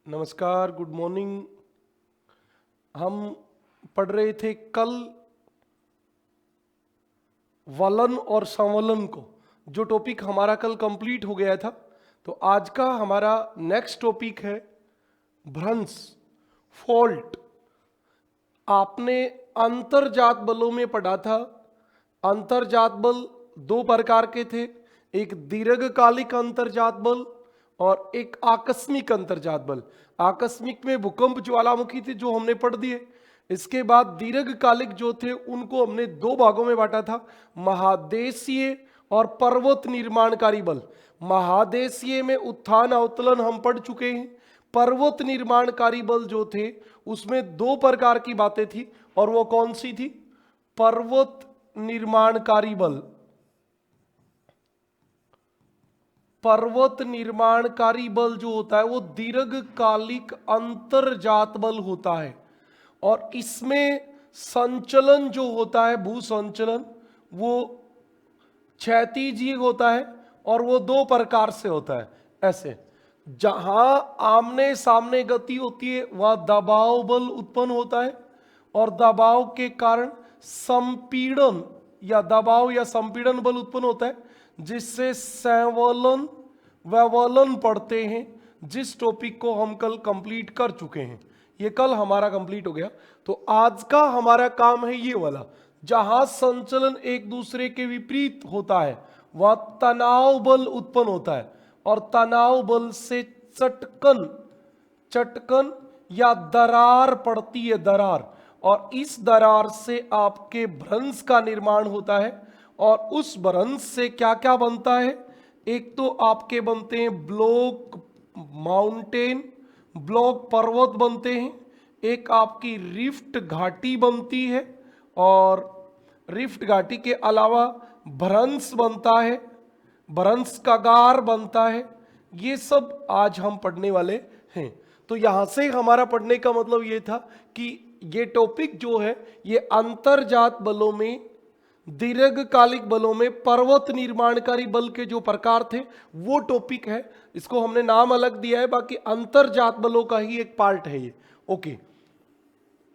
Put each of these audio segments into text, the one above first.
नमस्कार, good morning. हम पढ़ रहे थे कल वलन और संवलन को, जो टॉपिक हमारा कल कंप्लीट हो गया था। तो आज का हमारा नेक्स्ट टॉपिक है भ्रंश, फॉल्ट। आपने अंतर्जात बलों में पढ़ा था। अंतर्जात बल दो प्रकार के थे, एक दीर्घकालिक अंतर्जात बल और एक आकस्मिक अंतर्जात बल। आकस्मिक में भूकंप, ज्वालामुखी थे जो हमने पढ़ दिए। इसके बाद दीर्घकालिक जो थे उनको हमने दो भागों में बांटा था, महादेशीय और पर्वत निर्माणकारी बल। महादेशीय में उत्थान अवतलन हम पढ़ चुके हैं। पर्वत निर्माणकारी बल जो थे उसमें दो प्रकार की बातें थी, और वो कौन सी थी? पर्वत निर्माणकारी बल, पर्वत निर्माणकारी बल जो होता है वो दीर्घकालिक अंतर्जात बल होता है, और इसमें संचलन जो होता है, भू संचलन, वो क्षैतिजीय होता है और वो दो प्रकार से होता है। ऐसे जहां आमने सामने गति होती है वह दबाव बल उत्पन्न होता है, और दबाव के कारण संपीड़न या दबाव या संपीड़न बल उत्पन्न होता है, जिससे संवलन व्यवलन पढ़ते हैं, जिस टॉपिक को हम कल कंप्लीट कर चुके हैं। ये कल हमारा कंप्लीट हो गया। तो आज का हमारा काम है ये वाला, जहां संचलन एक दूसरे के विपरीत होता है वह तनाव बल उत्पन्न होता है, और तनाव बल से चटकन या दरार पड़ती है, दरार, और इस दरार से आपके भ्रंश का निर्माण होता है। और उस भ्रंश से क्या क्या बनता है? एक तो आपके बनते हैं ब्लॉक माउंटेन, ब्लॉक पर्वत बनते हैं, एक आपकी रिफ्ट घाटी बनती है, और रिफ्ट घाटी के अलावा भ्रंश बनता है, भ्रंश कगार बनता है। ये सब आज हम पढ़ने वाले हैं। तो यहां से हमारा पढ़ने का मतलब ये था कि ये टॉपिक जो है ये अंतर्जात बलों में, दीर्घकालिक बलों में पर्वत निर्माणकारी बल के जो प्रकार थे वो टॉपिक है। इसको हमने नाम अलग दिया है, बाकी अंतर्जात बलों का ही एक पार्ट है ये। ओके,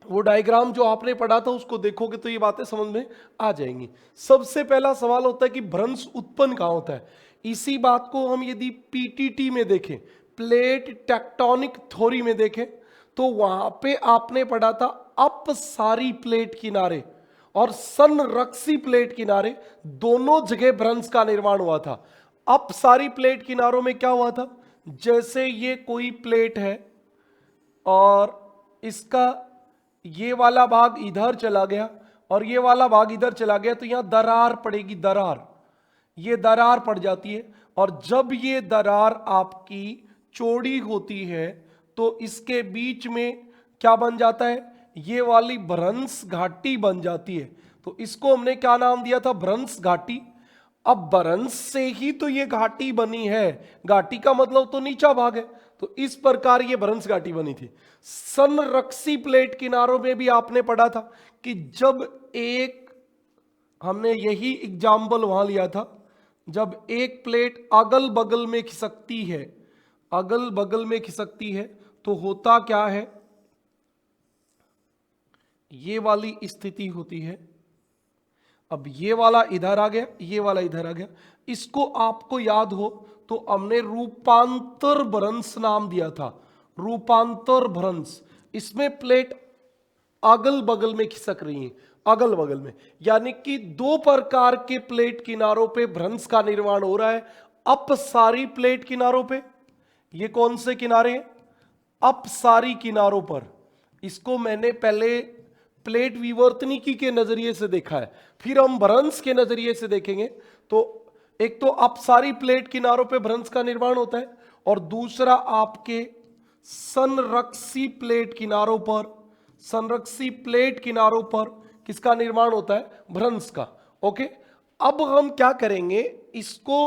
वो डायग्राम जो आपने पढ़ा था उसको देखोगे तो ये बातें समझ में आ जाएंगी। सबसे पहला सवाल होता है कि भ्रंश उत्पन्न कहां होता है। इसी बात को हम यदि पीटीटी में देखें, प्लेट टेक्टोनिक थ्योरी में देखें, तो वहां पे आपने पढ़ा था अपसारी प्लेट किनारे और संरक्षी प्लेट किनारे, दोनों जगह भ्रंश का निर्माण हुआ था। अपसारी प्लेट किनारों में क्या हुआ था? जैसे ये कोई प्लेट है और इसका ये वाला भाग इधर चला गया और ये वाला भाग इधर चला गया, तो यहां दरार पड़ेगी, दरार, ये दरार पड़ जाती है। और जब ये दरार आपकी चौड़ी होती है तो इसके बीच में क्या बन जाता है? ये वाली भ्रंश घाटी बन जाती है। तो इसको हमने क्या नाम दिया था? भ्रंश घाटी। अब भ्रंश से ही तो ये घाटी बनी है, घाटी का मतलब तो नीचा भाग है, तो इस प्रकार ये भ्रंश घाटी बनी थी। संरक्षी प्लेट किनारों में भी आपने पढ़ा था कि जब एक, हमने यही एग्जाम्पल वहां लिया था, जब एक प्लेट अगल बगल में खिसकती है, अगल बगल में खिसकती है तो होता क्या है? ये वाली स्थिति होती है। अब ये वाला इधर आ गया, ये वाला इधर आ गया। इसको आपको याद हो तो हमने रूपांतर भ्रंश नाम दिया था, रूपांतर भ्रंश। इसमें प्लेट अगल बगल में खिसक रही है, अगल बगल में, यानी कि दो प्रकार के प्लेट किनारों पे भ्रंश का निर्माण हो रहा है। अपसारी प्लेट किनारों पे, ये कौन से किनारे हैं? अपसारी किनारों पर। इसको मैंने पहले प्लेट विवर्तनिकी के नजरिए से देखा है, फिर हम भ्रंश के नजरिए से देखेंगे। तो एक तो अपसारी प्लेट किनारों पे भ्रंश का निर्माण होता है, और दूसरा आपके संरक्षी प्लेट किनारों पर, संरक्षी प्लेट किनारों पर किसका निर्माण होता है? भ्रंश का। ओके, अब हम क्या करेंगे, इसको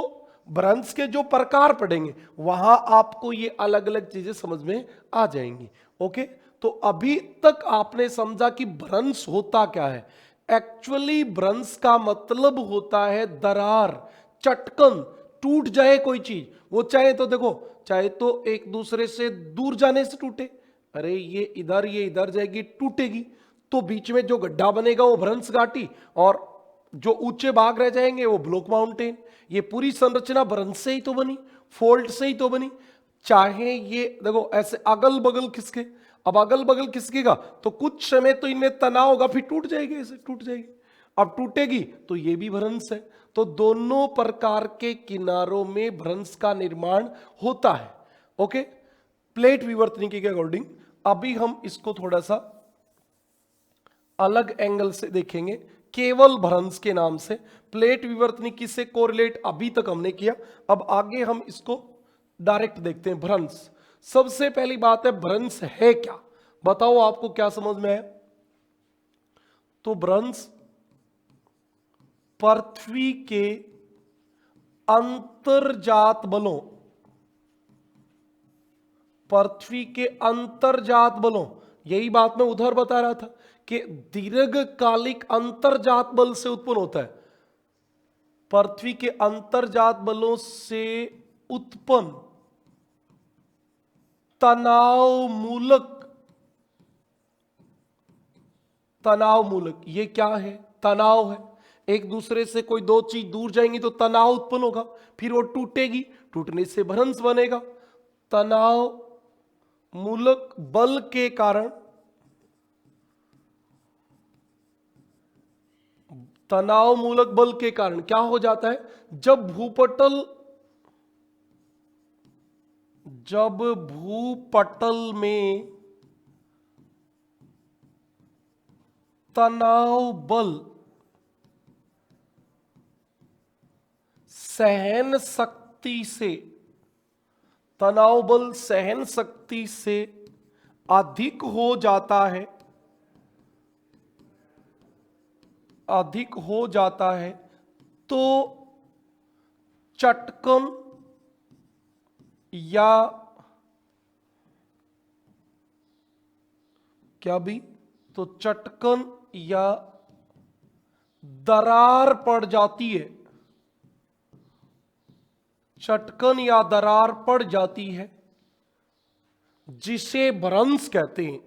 भ्रंश के जो प्रकार पढ़ेंगे वहां आपको ये अलग अलग चीजें समझ में आ जाएंगी। ओके, तो अभी तक आपने समझा कि भ्रंश होता क्या है। एक्चुअली भ्रंश का मतलब होता है दरार, चटकन, टूट जाए कोई चीज, वो चाहे तो देखो, चाहे तो एक दूसरे से दूर जाने से टूटे, अरे ये इधर जाएगी टूटेगी, तो बीच में जो गड्ढा बनेगा वो भ्रंश घाटी, और जो ऊंचे भाग रह जाएंगे वो ब्लॉक माउंटेन। ये पूरी संरचना भ्रंश से ही तो बनी, फोल्ड से ही तो बनी। चाहे ये देखो ऐसे अगल बगल खिसके, अब अगल बगल खिसकेगा तो कुछ समय तो इनमें तनाव होगा, फिर टूट जाएगी, ऐसे टूट जाएगी। अब टूटेगी तो ये भी भ्रंश है। तो दोनों प्रकार के किनारों में भ्रंश का निर्माण होता है। ओके, प्लेट विवर्तनिकी के अकॉर्डिंग अभी हम इसको थोड़ा सा अलग एंगल से देखेंगे, केवल भ्रंश के नाम से। प्लेट विवर्तनिकी से कोरिलेट अभी तक हमने किया, अब आगे हम इसको डायरेक्ट देखते हैं। भ्रंश, सबसे पहली बात है भ्रंश है क्या, बताओ आपको क्या समझ में है। तो भ्रंश पृथ्वी के अंतर्जात बलों, पृथ्वी के अंतर्जात बलों, यही बात मैं उधर बता रहा था कि दीर्घकालिक अंतर्जात बल से उत्पन्न होता है। पृथ्वी के अंतर्जात बलों से उत्पन्न तनाव मूलक, ये क्या है, तनाव है। एक दूसरे से कोई दो चीज दूर जाएंगी तो तनाव उत्पन्न होगा, फिर वो टूटेगी, टूटने से भ्रंश बनेगा। तनाव मूलक बल के कारण, तनाव मूलक बल के कारण क्या हो जाता है, जब भूपटल में तनाव बल सहन शक्ति से, तनाव बल सहन शक्ति से अधिक हो जाता है, अधिक हो जाता है, तो चटकन या क्या भी, तो चटकन या दरार पड़ जाती है, चटकन या दरार पड़ जाती है, जिसे भ्रंश कहते हैं,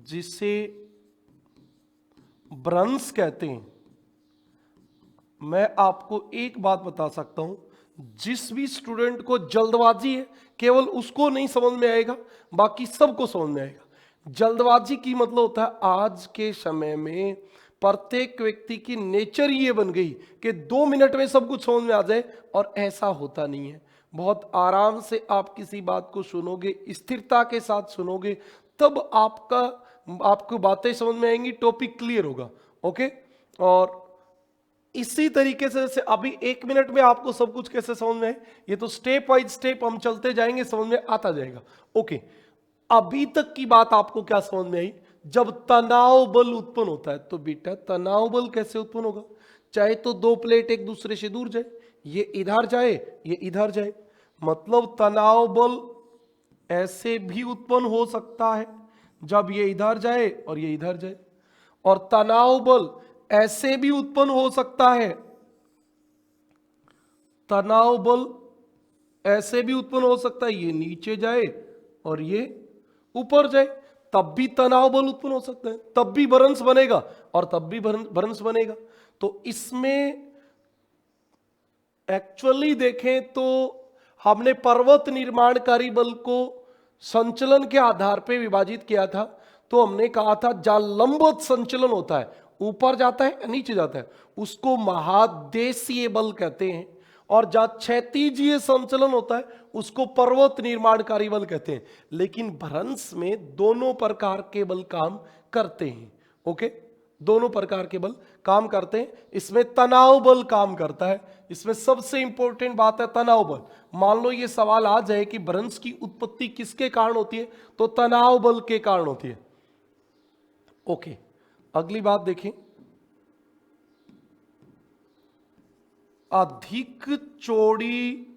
जिसे भ्रंश कहते हैं। मैं आपको एक बात बता सकता हूं, जिस भी स्टूडेंट को जल्दबाजी है केवल उसको नहीं समझ में आएगा, बाकी सबको समझ में आएगा। जल्दबाजी की मतलब होता है आज के समय में प्रत्येक व्यक्ति की नेचर ये बन गई कि 2 मिनट में सब कुछ समझ में आ जाए, और ऐसा होता नहीं है। बहुत आराम से आप किसी बात को सुनोगे, स्थिरता के साथ सुनोगे, तब आपको बातें समझ में आएंगी, टॉपिक क्लियर होगा। ओके, और इसी तरीके से जैसे अभी 1 मिनट में आपको सब कुछ कैसे समझ में आए, ये तो स्टेप वाइज स्टेप हम चलते जाएंगे, समझ में आता जाएगा। ओके, अभी तक की बात आपको क्या समझ में आई, जब तनाव बल उत्पन्न होता है, तो बेटा तनाव बल कैसे उत्पन्न होगा, चाहे तो 2 प्लेट एक दूसरे से दूर जाए, ये इधर जाए ये इधर जाए, मतलब तनाव बल ऐसे भी उत्पन्न हो सकता है जब ये इधर जाए और ये इधर जाए, और तनाव बल ऐसे भी उत्पन्न हो सकता है, तनाव बल ऐसे भी उत्पन्न हो सकता है, ये नीचे जाए और ये ऊपर जाए, तब भी तनाव बल उत्पन्न हो सकता है, तब भी भ्रंश बनेगा और तब भी भ्रंश बनेगा। तो इसमें एक्चुअली देखें तो हमने पर्वत निर्माणकारी बल को संचलन के आधार पर विभाजित किया था। तो हमने कहा था जहां लंबवत संचलन होता है, ऊपर जाता है नीचे जाता है, उसको महादेशीय बल कहते हैं, और जहां क्षैतिजीय संचलन होता है उसको पर्वत निर्माणकारी बल कहते हैं। लेकिन भ्रंश में दोनों प्रकार के बल काम करते हैं। ओके, दोनों प्रकार के बल काम करते हैं। इसमें तनाव बल काम करता है, इसमें सबसे इंपॉर्टेंट बात है तनाव बल। मान लो ये सवाल आ जाए कि भ्रंश की उत्पत्ति किसके कारण होती है, तो तनाव बल के कारण होती है। ओके, अगली बात देखें, अधिक चौड़ी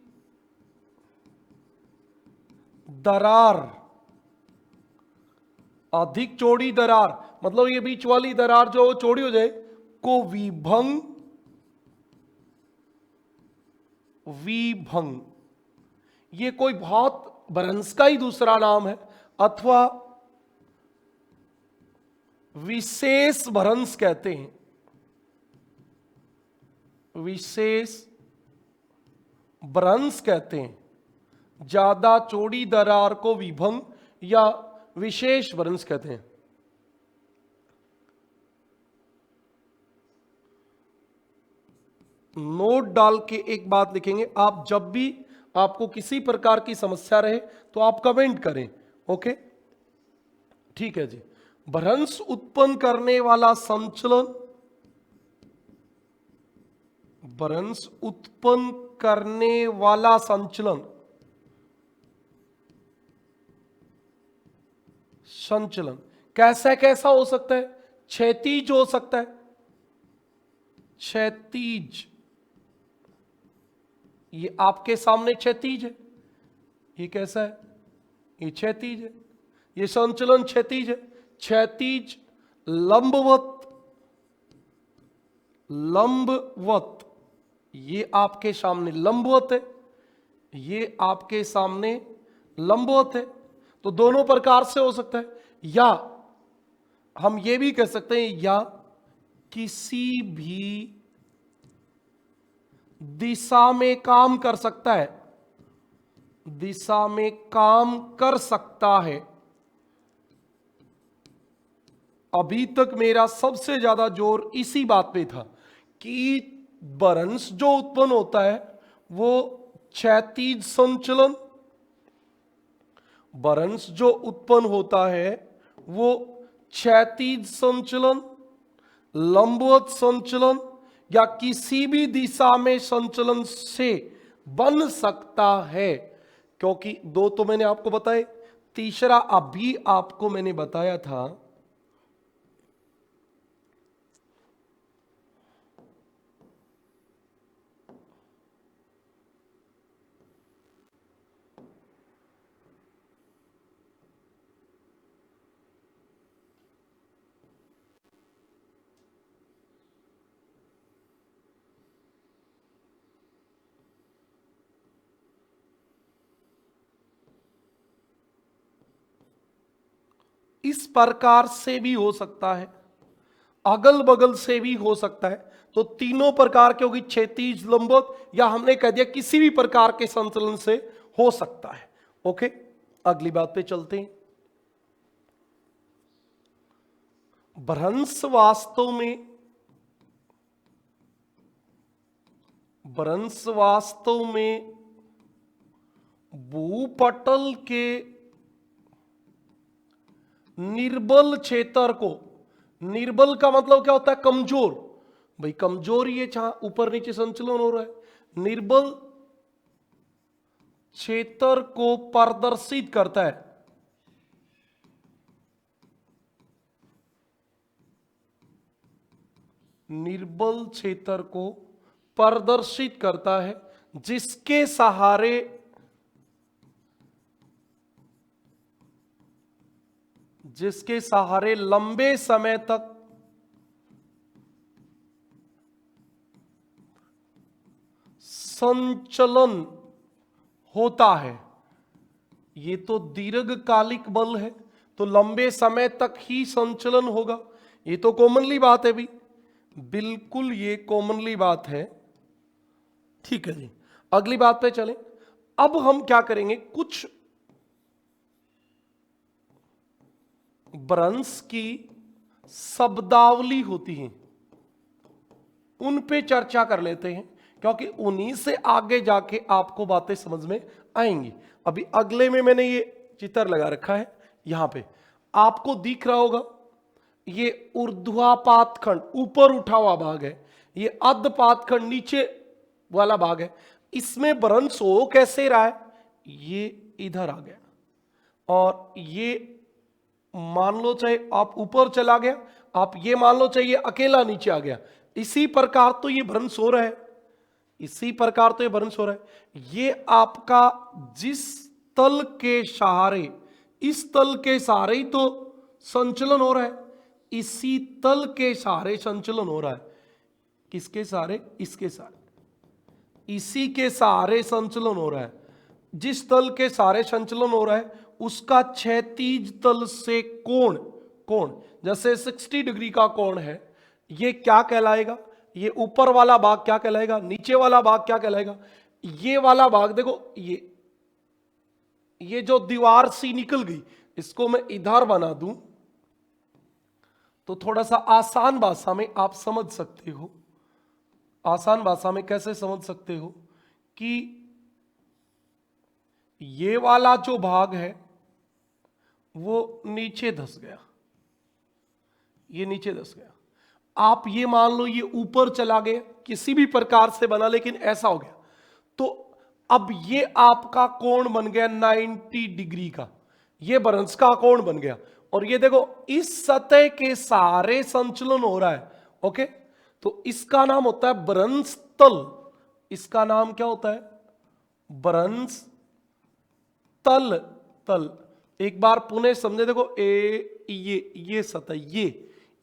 दरार, अधिक चौड़ी दरार मतलब ये बीच वाली दरार जो चौड़ी हो जाए को विभंग विभंग, ये कोई बहुत भ्रंश का ही दूसरा नाम है, अथवा विशेष भ्रंश कहते हैं। विशेष भ्रंश कहते हैं। ज्यादा चौड़ी दरार को विभंग या विशेष भ्रंश कहते हैं। नोट डाल के एक बात लिखेंगे, आप जब भी आपको किसी प्रकार की समस्या रहे तो आप कमेंट करें। ओके, ठीक है जी। भ्रंश उत्पन्न करने वाला संचलन, भ्रंश उत्पन्न करने वाला संचलन, संचलन कैसा कैसा हो सकता है? क्षैतिज हो सकता है, क्षैतिज, ये आपके सामने क्षैतिज है, ये कैसा है? ये क्षैतिज है, ये संचलन क्षैतिज है। क्षैतिज, लंबवत, लंबवत, ये आपके सामने लंबवत है, ये आपके सामने लंबवत है। तो दोनों प्रकार से हो सकता है, या हम ये भी कह सकते हैं या किसी भी दिशा में काम कर सकता है, दिशा में काम कर सकता है। अभी तक मेरा सबसे ज्यादा जोर इसी बात पे था कि भ्रंश जो उत्पन्न होता है वो क्षैतिज संचलन, भ्रंश जो उत्पन्न होता है वो क्षैतिज संचलन, लंबवत संचलन या किसी भी दिशा में संचलन से बन सकता है। क्योंकि दो तो मैंने आपको बताए, तीसरा अभी आपको मैंने बताया था इस प्रकार से भी हो सकता है, अगल बगल से भी हो सकता है। तो तीनों प्रकार के होगी, क्षैतिज, लंबवत, या हमने कह दिया किसी भी प्रकार के संचलन से हो सकता है। ओके, अगली बात पे चलते हैं। भ्रंश वास्तव में, भ्रंश वास्तव में भूपटल के निर्बल क्षेत्र को, निर्बल का मतलब क्या होता है? कमजोर। भाई कमजोर, ये ऊपर नीचे संचलन हो रहा है, निर्बल क्षेत्र को प्रदर्शित करता है। निर्बल क्षेत्र को प्रदर्शित करता है, जिसके सहारे लंबे समय तक संचलन होता है। ये तो दीर्घकालिक बल है, तो लंबे समय तक ही संचलन होगा। ये तो कॉमनली बात है भी, बिल्कुल ये कॉमनली बात है। ठीक है जी, अगली बात पे चलें। अब हम क्या करेंगे, कुछ भ्रंश की शब्दावली होती है, उन पे चर्चा कर लेते हैं, क्योंकि उन्हीं से आगे जाके आपको बातें समझ में आएंगी। अभी अगले में मैंने ये चित्र लगा रखा है, यहां पे आपको दिख रहा होगा, ये ऊर्ध्वापात खंड ऊपर उठा हुआ भाग है, ये अधपात खंड नीचे वाला भाग है। इसमें भ्रंश हो कैसे रहा है? ये इधर आ गया, और ये मान लो चाहे आप ऊपर चला गया, आप ये मान लो चाहे ये अकेला नीचे आ गया। इसी प्रकार तो ये भ्रंश हो रहा है, इसी प्रकार तो ये भ्रंश हो रहा है। ये आपका जिस तल के सहारे, इस तल के सहारे ही तो संचलन हो रहा है, इसी तल के सहारे संचलन हो रहा है। किसके सहारे? इसके सहारे। इसी के सहारे संचलन हो रहा है। जिस तल के सहारे संचलन हो रहा है उसका क्षैतिज तल से कोण, जैसे 60 डिग्री का कोण है, ये क्या कहलाएगा? ये ऊपर वाला भाग क्या कहलाएगा? नीचे वाला भाग क्या कहलाएगा? ये वाला भाग देखो, ये जो दीवार सी निकल गई, इसको मैं इधर बना दूं तो थोड़ा सा आसान भाषा में आप समझ सकते हो। आसान भाषा में कैसे समझ सकते हो कि ये वाला जो भाग है वो नीचे धंस गया, ये नीचे धंस गया। आप ये मान लो ये ऊपर चला गया, किसी भी प्रकार से बना, लेकिन ऐसा हो गया, तो अब ये आपका कोण बन गया 90 डिग्री का, ये बरंस का कोण बन गया। और ये देखो इस सतह के सहारे संचलन हो रहा है। ओके, तो इसका नाम होता है बरंस तल। इसका नाम क्या होता है? बरंस तल। एक बार पुनः समझे, देखो ये सतह,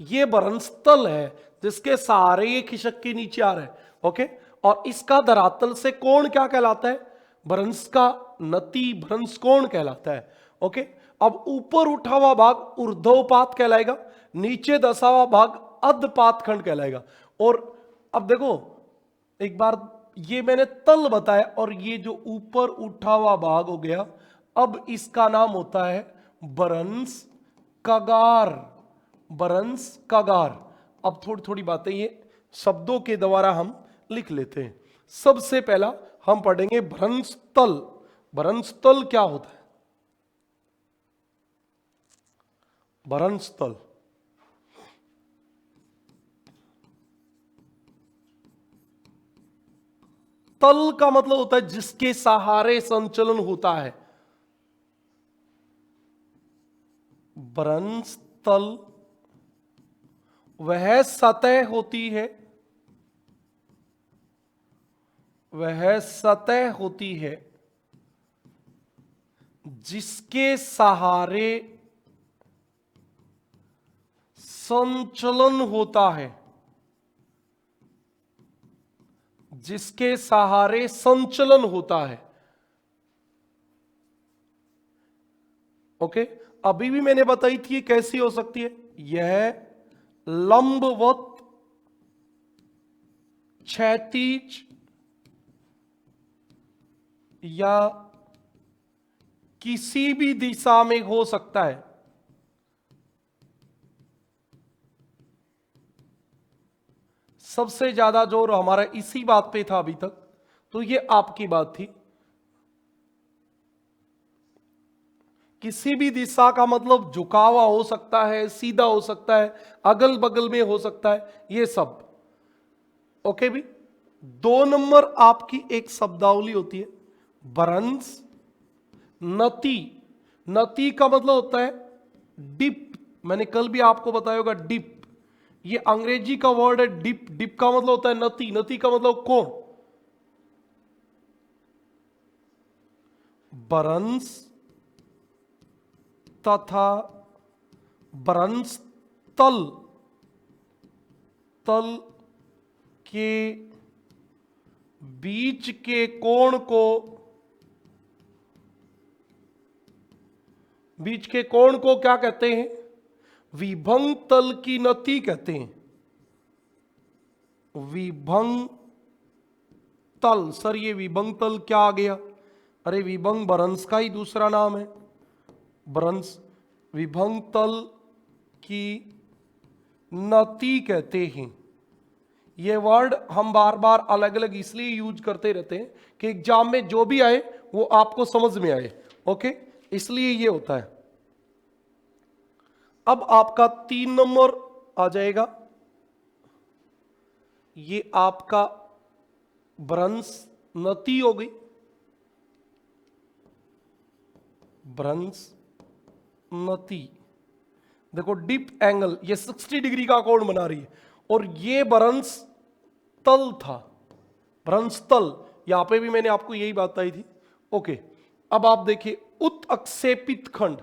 ये बरंस तल है जिसके सहारे ये खिसक के नीचे आ रहा है। ओके, और इसका धरातल से कोण क्या कहलाता है? भ्रंश का नति भ्रंश कोण कहलाता है। ओके, अब ऊपर उठा हुआ भाग ऊर्ध्वपात कहलाएगा, नीचे दसा हुआ भाग अधपात खंड कहलाएगा। और अब देखो एक बार, ये मैंने तल बताया और ये जो ऊपर उठा हुआ भाग हो गया, अब इसका नाम होता है बरंस कगार। बरंस कगार। अब थोड़ी थोड़ी बातें ये शब्दों के द्वारा हम लिख लेते हैं। सबसे पहला हम पढ़ेंगे भ्रंश तल। भ्रंश तल क्या होता है? भ्रंश तल तल का मतलब होता है जिसके सहारे संचलन होता है। भ्रंश तल वह सतह होती है, वह सतह होती है जिसके सहारे संचलन होता है, जिसके सहारे संचलन होता है। ओके, अभी भी मैंने बताई थी कैसी हो सकती है। यह लंबवत, क्षैतिज या किसी भी दिशा में हो सकता है। सबसे ज्यादा जोर हमारा इसी बात पे था अभी तक, तो ये आपकी बात थी। किसी भी दिशा का मतलब झुका हुआ हो सकता है, सीधा हो सकता है, अगल बगल में हो सकता है, ये सब। ओके भी। 2 नंबर आपकी एक शब्दावली होती है भ्रंश नति। नति का मतलब होता है डिप। मैंने कल भी आपको बताया होगा डिप, ये अंग्रेजी का वर्ड है डिप। डिप का मतलब होता है नति। नति का मतलब कोण। भ्रंश तथा भ्रंश तल, तल के बीच के कोण को, बीच के कोण को क्या कहते हैं? विभंग तल की नति कहते हैं। विभंग तल। सर ये विभंग तल क्या आ गया? अरे विभंग भ्रंश का ही दूसरा नाम है। भ्रंश विभंग तल की नति कहते हैं। ये वर्ड हम बार बार अलग अलग इसलिए यूज करते रहते हैं कि एग्जाम में जो भी आए वो आपको समझ में आए। ओके, इसलिए ये होता है। अब आपका 3 नंबर आ जाएगा, ये आपका भ्रंश नति हो गई। भ्रंश नति देखो डिप एंगल, ये 60 डिग्री का कोण बना रही है, और ये भ्रंश तल था। भ्रंश तल, यहां पे भी मैंने आपको यही बात बताई थी। ओके, अब आप देखिए उत्अक्षेपित खंड,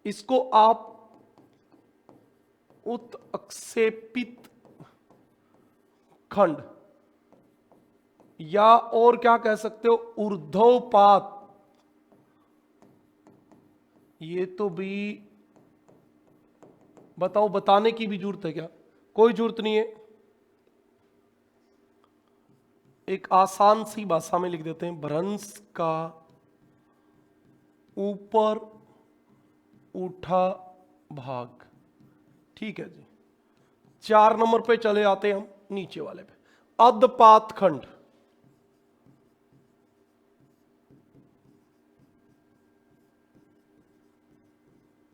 इसको आप उत्अक्षेपित खंड या और क्या कह सकते हो, ऊर्ध्वपात। ये तो भी बताओ, बताने की भी जरूरत है क्या? कोई जरूरत नहीं है, एक आसान सी भाषा में लिख देते हैं, भ्रंश का ऊपर उठा भाग। ठीक है जी। 4 नंबर पे चले आते हैं हम, नीचे वाले पे, अधपात खंड।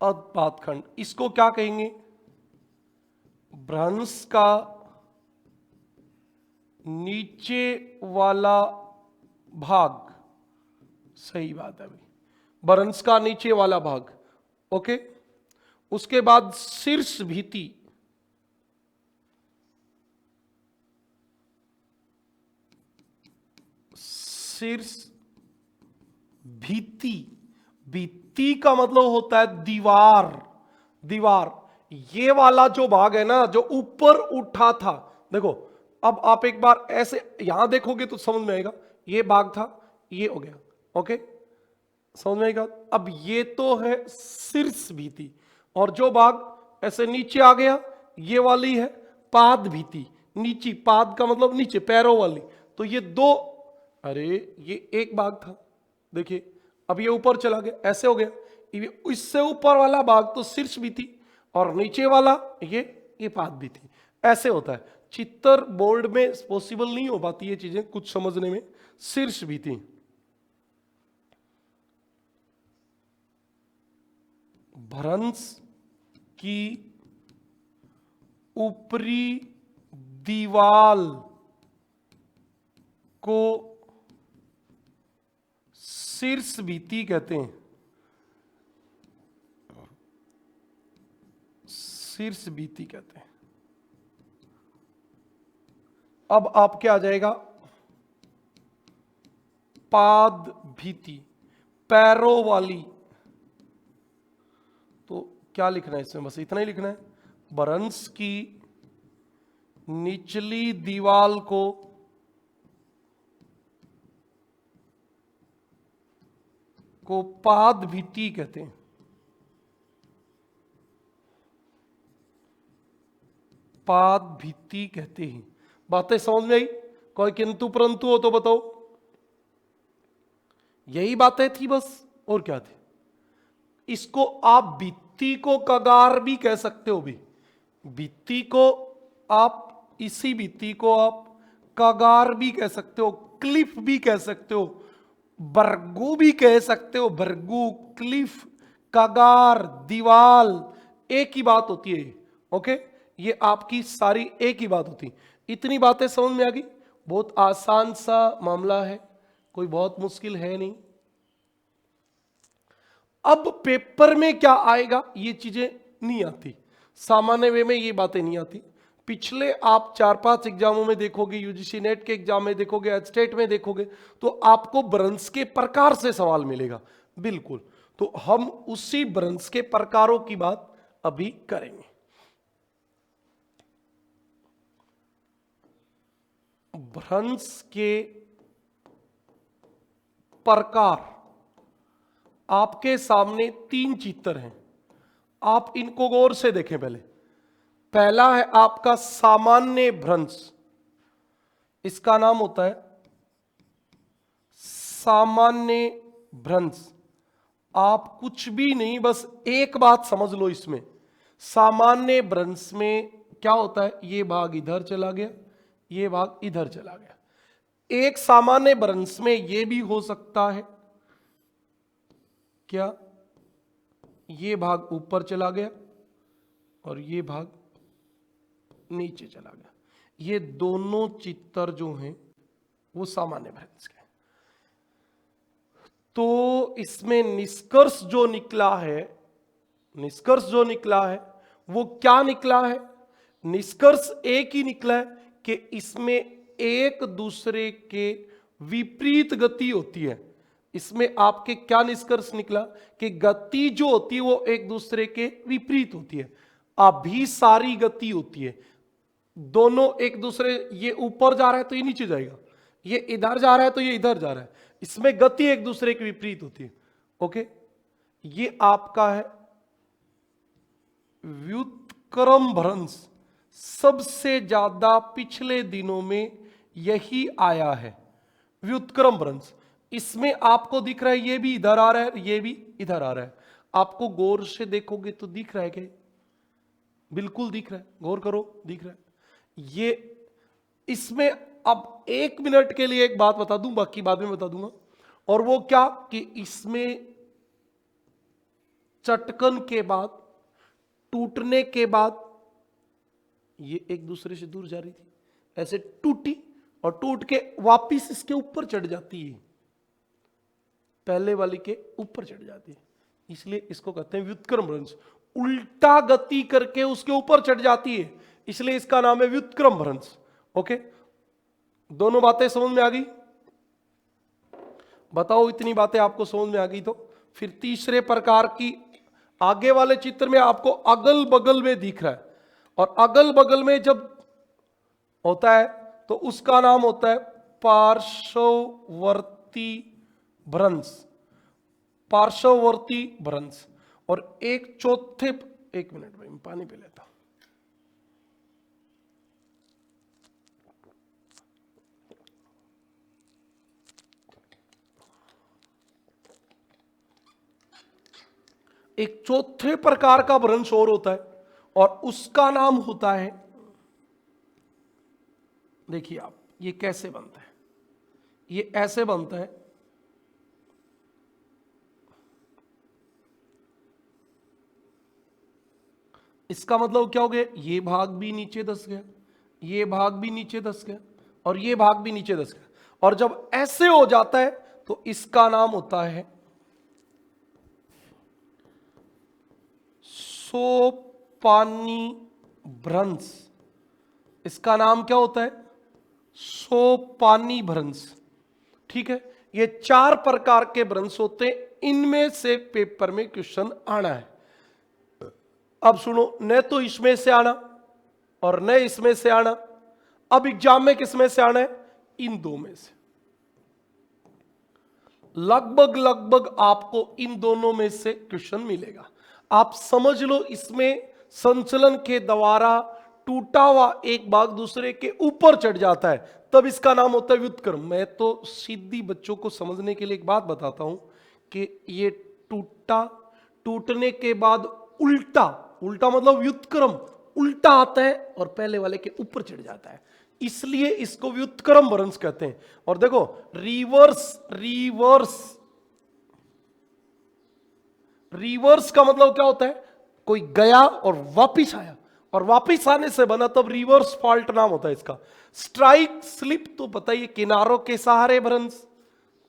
अधपात खंड, इसको क्या कहेंगे? भ्रंश का नीचे वाला भाग। सही बात है भाई, भ्रंश का नीचे वाला भाग। ओके, उसके बाद शीर्ष भीति। शीर्ष भीति, भीति का मतलब होता है दीवार। दीवार, ये वाला जो भाग है ना, जो ऊपर उठा था, देखो अब आप एक बार ऐसे यहां देखोगे तो समझ में आएगा, ये भाग था, ये हो गया। ओके, समझ में आएगा। अब ये तो है शीर्ष भीति, और जो भाग ऐसे नीचे आ गया, ये वाली है पाद भीति। नीचे, पाद का मतलब नीचे, पैरों वाली। तो ये दो, अरे ये एक भाग था, देखिए अब ये ऊपर चला गया, ऐसे हो गया। इससे ऊपर वाला भाग तो शीर्ष भीति, और नीचे वाला ये पाद भीति। ऐसे होता है। चित्तर बोर्ड में पॉसिबल नहीं हो पाती ये चीजें कुछ समझने में। शीर्ष भीति, भ्रंश की ऊपरी दीवाल को शीर्ष भीति कहते हैं। शीर्ष भीति कहते हैं। अब आपके आ जाएगा पाद भीति, पैरों वाली। तो क्या लिखना है इसमें? बस इतना ही लिखना है, भ्रंश की निचली दीवाल को पाद भीति कहते हैं। पाद भीति कहते हैं। बातें समझ में आई? कोई किंतु परंतु हो तो बताओ। यही बातें थी बस, और क्या थी? इसको आप भित्ति को कगार भी कह सकते हो भी। भित्ति को आप, इसी भित्ति को आप कगार भी कह सकते हो, क्लिफ भी कह सकते हो, बरगू भी कह सकते हो। बरगू, क्लिफ, कगार, दीवाल, एक ही बात होती है। ओके, ये आपकी सारी एक ही बात होती। इतनी बातें समझ में आ गई? बहुत आसान सा मामला है, कोई बहुत मुश्किल है नहीं। अब पेपर में क्या आएगा, ये चीजें नहीं आती, सामान्य वे में ये बातें नहीं आती। पिछले आप 4-5 एग्जामों में देखोगे, यूजीसी नेट के एग्जाम में देखोगे, एचटेट में देखोगे, तो आपको भ्रंश के प्रकार से सवाल मिलेगा। बिल्कुल, तो हम उसी भ्रंश के प्रकारों की बात अभी करेंगे। भ्रंश के प्रकार, आपके सामने 3 चित्र हैं, आप इनको गौर से देखें। पहला है आपका सामान्य भ्रंश, इसका नाम होता है सामान्य भ्रंश। आप कुछ भी नहीं, बस एक बात समझ लो इसमें, सामान्य भ्रंश में क्या होता है, ये भाग इधर चला गया, ये भाग इधर चला गया। एक सामान्य भ्रंश में ये भी हो सकता है, क्या ये भाग ऊपर चला गया और ये भाग नीचे चला गया। ये दोनों चित्र जो हैं वो सामान्य भ्रंश के। तो इसमें निष्कर्ष जो निकला है, निष्कर्ष जो निकला है वो क्या निकला है? निष्कर्ष एक ही निकला है कि इसमें एक दूसरे के विपरीत गति होती है। इसमें आपके क्या निष्कर्ष निकला कि गति जो होती है वो एक दूसरे के विपरीत होती है, अभिसारी गति होती है। दोनों एक दूसरे, ये ऊपर जा रहा है तो ये नीचे जाएगा, ये इधर जा रहा है तो ये इधर जा रहा है, इसमें गति एक दूसरे के विपरीत होती है। ओके, ये आपका है व्युत्क्रम भ्रंश। सबसे ज्यादा पिछले दिनों में यही आया है, व्युत्क्रम भ्रंश। इसमें आपको दिख रहा है ये भी इधर आ रहा है, ये भी इधर आ रहा है। आपको गौर से देखोगे तो दिख रहा है क्या? बिल्कुल दिख रहा है, गौर करो, दिख रहा है ये। इसमें अब 1 मिनट के लिए एक बात बता दूं, बाकी बाद में बता दूंगा। और वो क्या कि इसमें चटकन के बाद, टूटने के बाद ये एक दूसरे से दूर जा रही थी, ऐसे टूटी और टूट के वापिस इसके ऊपर चढ़ जाती है, पहले वाली के ऊपर चढ़ जाती है, इसलिए इसको कहते हैं व्युत्क्रम भ्रंश। उल्टा गति करके उसके ऊपर चढ़ जाती है, इसलिए इसका नाम है व्युत्क्रम भ्रंश। ओके, दोनों बातें समझ में आ गई? बताओ, इतनी बातें आपको समझ में आ गई तो फिर तीसरे प्रकार की, आगे वाले चित्र में आपको अगल बगल में दिख रहा है, और अगल बगल में जब होता है तो उसका नाम होता है पार्श्ववर्ती भ्रंश, पार्श्ववर्ती भ्रंश। और एक चौथे, 1 मिनट भाई मैं पानी पी लेता हूं। एक चौथे प्रकार का भ्रंश और होता है, और उसका नाम होता है, देखिए आप, ये कैसे बनता है, ये ऐसे बनता है। इसका मतलब क्या हो गया? ये भाग भी नीचे धंस गया, ये भाग भी नीचे धंस गया, और ये भाग भी नीचे धंस गया। और जब ऐसे हो जाता है तो इसका नाम होता है सोपानी भ्रंश। इसका नाम क्या होता है? सोपानी भ्रंश। ठीक है, ये 4 प्रकार के भ्रंश होते हैं, इनमें से पेपर में क्वेश्चन आना है। अब सुनो, न तो इसमें से आना और न इसमें से आना। अब एग्जाम में किसमें से आना है? इन 2 में से। लगभग लगभग आपको इन दोनों में से क्वेश्चन मिलेगा। आप समझ लो, इसमें संचलन के द्वारा टूटा हुआ एक भाग दूसरे के ऊपर चढ़ जाता है, तब इसका नाम होता है व्युत्क्रम। मैं तो सीधी बच्चों को समझने के लिए एक बात बताता हूं कि ये टूटा, टूटने के बाद उल्टा, उल्टा मतलब व्युत्क्रम, उल्टा आता है और पहले वाले के ऊपर चढ़ जाता है, इसलिए इसको व्युत्क्रम भ्रंश कहते हैं। और देखो, रिवर्स, रिवर्स, रिवर्स का मतलब क्या होता है? कोई गया और वापिस आया, और वापिस आने से बना, तब रिवर्स फॉल्ट नाम होता है इसका। स्ट्राइक स्लिप तो पता ही है, किनारों के सहारे भ्रंश,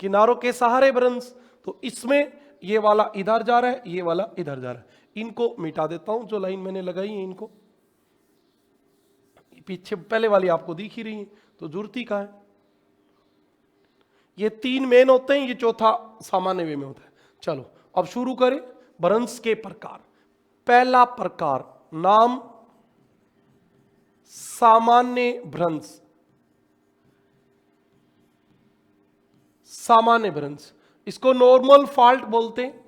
किनारों के सहारे भ्रंश। तो इसमें ये वाला इधर जा रहा है, ये वाला इधर जा रहा है। इनको मिटा देता हूं, जो लाइन मैंने लगाई है इनको, पीछे पहले वाली आपको दिख ही रही है, तो जरूरत ही कहां है? ये 3 मेन होते हैं, ये चौथा सामान्य वे में होता है। चलो अब शुरू करें भ्रंश के प्रकार। पहला प्रकार, नाम सामान्य भ्रंश। सामान्य भ्रंश, इसको नॉर्मल फॉल्ट बोलते हैं।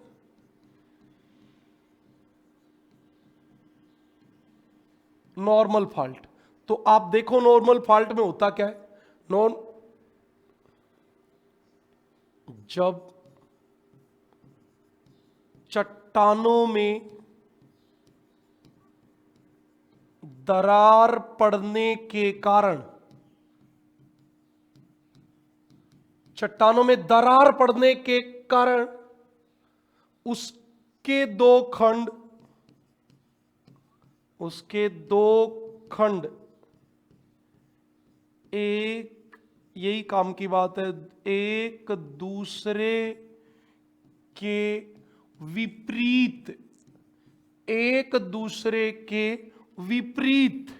नॉर्मल फॉल्ट, तो आप देखो नॉर्मल फॉल्ट में होता क्या है? जब चट्टानों में दरार पड़ने के कारण, चट्टानों में दरार पड़ने के कारण उसके 2 खंड, उसके 2 खंड एक, यही काम की बात है, एक दूसरे के विपरीत, एक दूसरे के विपरीत,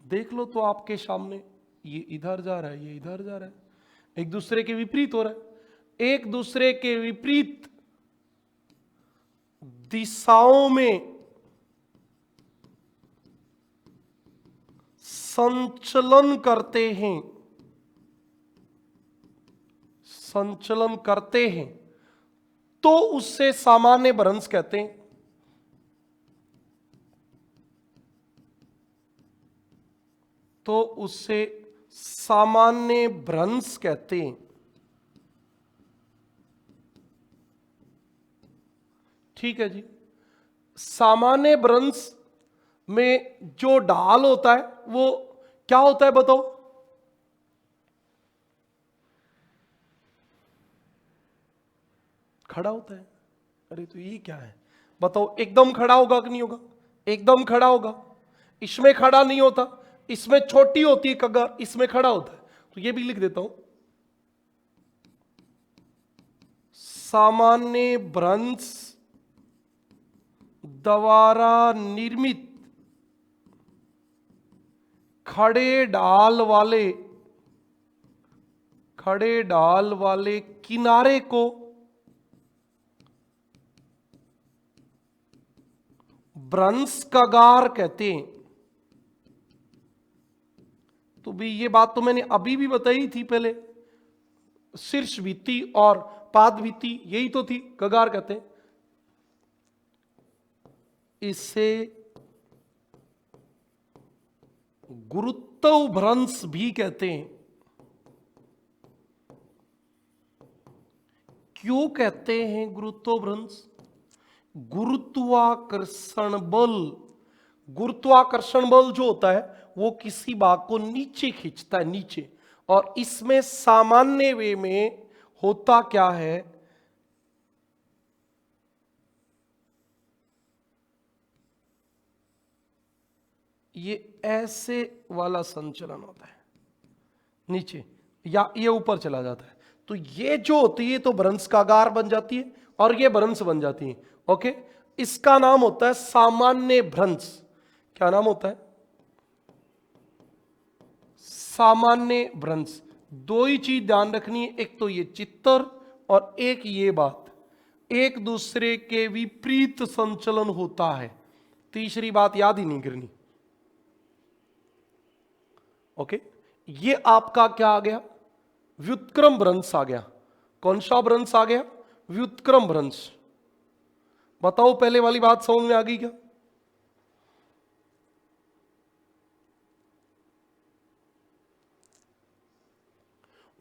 देख लो तो आपके सामने, ये इधर जा रहा है, ये इधर जा रहा है, एक दूसरे के विपरीत हो रहा है। एक दूसरे के विपरीत दिशाओं में संचलन करते हैं, संचलन करते हैं, तो उससे सामान्य भ्रंश कहते हैं। तो उससे सामान्य भ्रंश कहते हैं। ठीक है जी। सामान्य भ्रंश में जो ढाल होता है वो क्या होता है बताओ? खड़ा होता है। अरे तो ये क्या है बताओ? एकदम खड़ा होगा कि नहीं होगा? एकदम खड़ा होगा। इसमें खड़ा नहीं होता, इसमें छोटी होती है कगार, इसमें खड़ा होता है। तो ये भी लिख देता हूं, सामान्य भ्रंश द्वारा निर्मित खड़े ढाल वाले किनारे को भ्रंश कगार कहते हैं। तो भी ये बात तो मैंने अभी भी बताई थी पहले, शीर्ष भित्ति और पाद भित्ति यही तो थी, कगार कहते हैं। इससे गुरुत्व भ्रंश भी कहते हैं। क्यों कहते हैं गुरुत्व भ्रंश? गुरुत्वाकर्षण बल जो होता है वो किसी भाग को नीचे खींचता है, नीचे। और इसमें सामान्य वे में होता क्या है, ये ऐसे वाला संचलन होता है नीचे, या ये ऊपर चला जाता है। तो ये जो होती है तो भ्रंश कागार बन जाती है और ये भ्रंश बन जाती है। ओके, इसका नाम होता है सामान्य भ्रंश। क्या नाम होता है? सामान्य भ्रंश। दो ही चीज ध्यान रखनी है, एक तो ये चित्तर और एक ये बात, एक दूसरे के विपरीत संचलन होता है। तीसरी बात याद ही नहीं करनी। ओके, ये आपका क्या आ गया? व्युत्क्रम भ्रंश आ गया। कौन सा भ्रंश आ गया? व्युत्क्रम भ्रंश। बताओ पहले वाली बात समझ में आ गई क्या?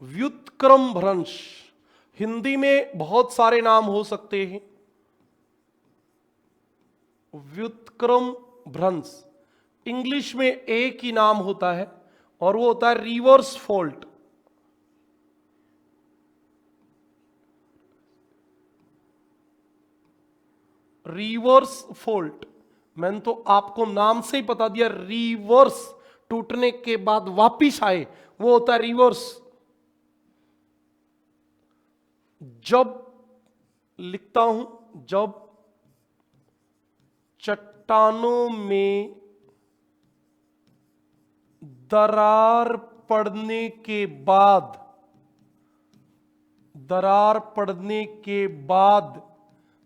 व्युत्क्रम भ्रंश, हिंदी में बहुत सारे नाम हो सकते हैं। व्युत्क्रम भ्रंश इंग्लिश में एक ही नाम होता है और वो होता है रिवर्स फॉल्ट। रिवर्स फॉल्ट मैंने तो आपको नाम से ही बता दिया, रिवर्स, टूटने के बाद वापिस आए, वो होता है रिवर्स। जब लिखता हूं, जब चट्टानों में दरार पड़ने के बाद, दरार पड़ने के बाद,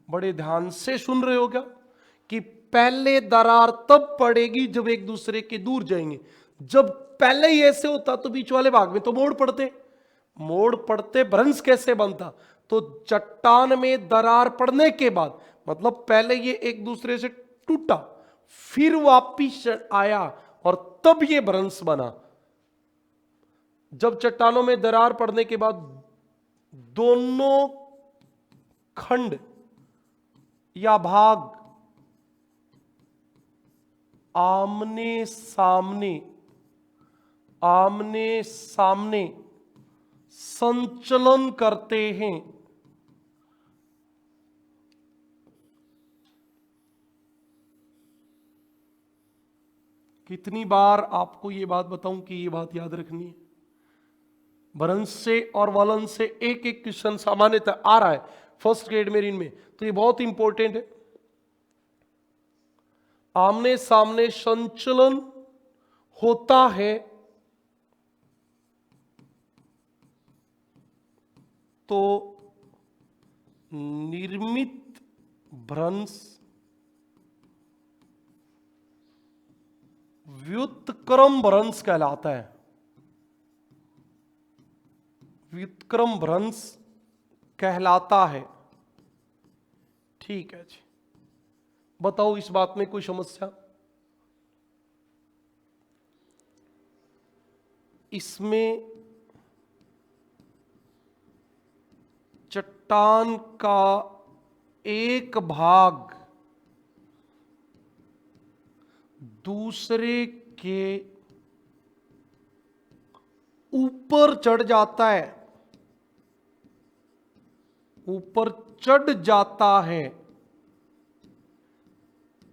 बड़े ध्यान से सुन रहे हो क्या, कि पहले दरार तब पड़ेगी जब एक दूसरे के दूर जाएंगे। जब पहले ही ऐसे होता तो बीच वाले भाग में तो मोड़ पड़ते, मोड़ पड़ते भ्रंश कैसे बनता? तो चट्टान में दरार पड़ने के बाद, मतलब पहले ये एक दूसरे से टूटा, फिर वापिस आया और तब ये भ्रंश बना। जब चट्टानों में दरार पड़ने के बाद दोनों खंड या भाग आमने सामने संचलन करते हैं। कितनी बार आपको ये बात बताऊं कि ये बात याद रखनी है। भ्रंश से और वलन से एक एक क्वेश्चन सामान्यतः आ रहा है फर्स्ट ग्रेड में इनमें, तो ये बहुत इंपॉर्टेंट है। आमने सामने संचलन होता है तो निर्मित भ्रंश व्युत्क्रम भ्रंश कहलाता है। व्युत्क्रम भ्रंश कहलाता है। ठीक है जी, बताओ इस बात में कोई समस्या? इसमें चट्टान का एक भाग दूसरे के ऊपर चढ़ जाता है, ऊपर चढ़ जाता है,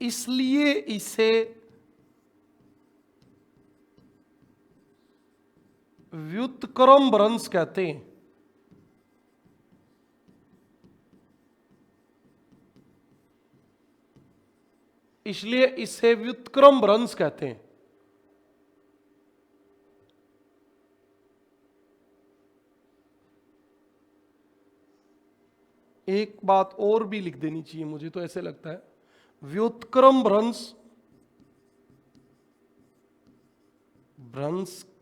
इसलिए इसे व्युत्क्रम भ्रंश कहते हैं। इसलिए इसे व्युत्क्रम भ्रंश कहते हैं। एक बात और भी लिख देनी चाहिए, मुझे तो ऐसे लगता है, व्युत्क्रम भ्रंश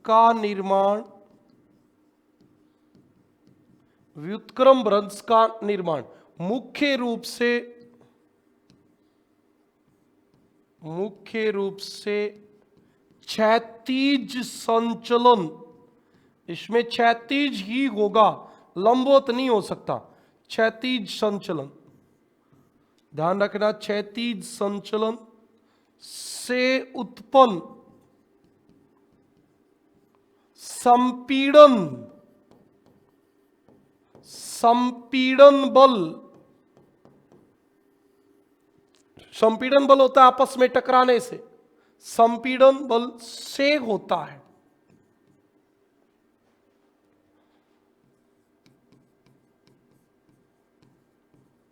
का निर्माण, व्युत्क्रम भ्रंश का निर्माण मुख्य रूप से क्षैतिज संचलन, इसमें क्षैतिज ही होगा, लंबवत नहीं हो सकता। क्षैतिज संचलन, ध्यान रखना, क्षैतिज संचलन से उत्पन्न संपीड़न बल होता है आपस में टकराने से, संपीड़न बल से होता है।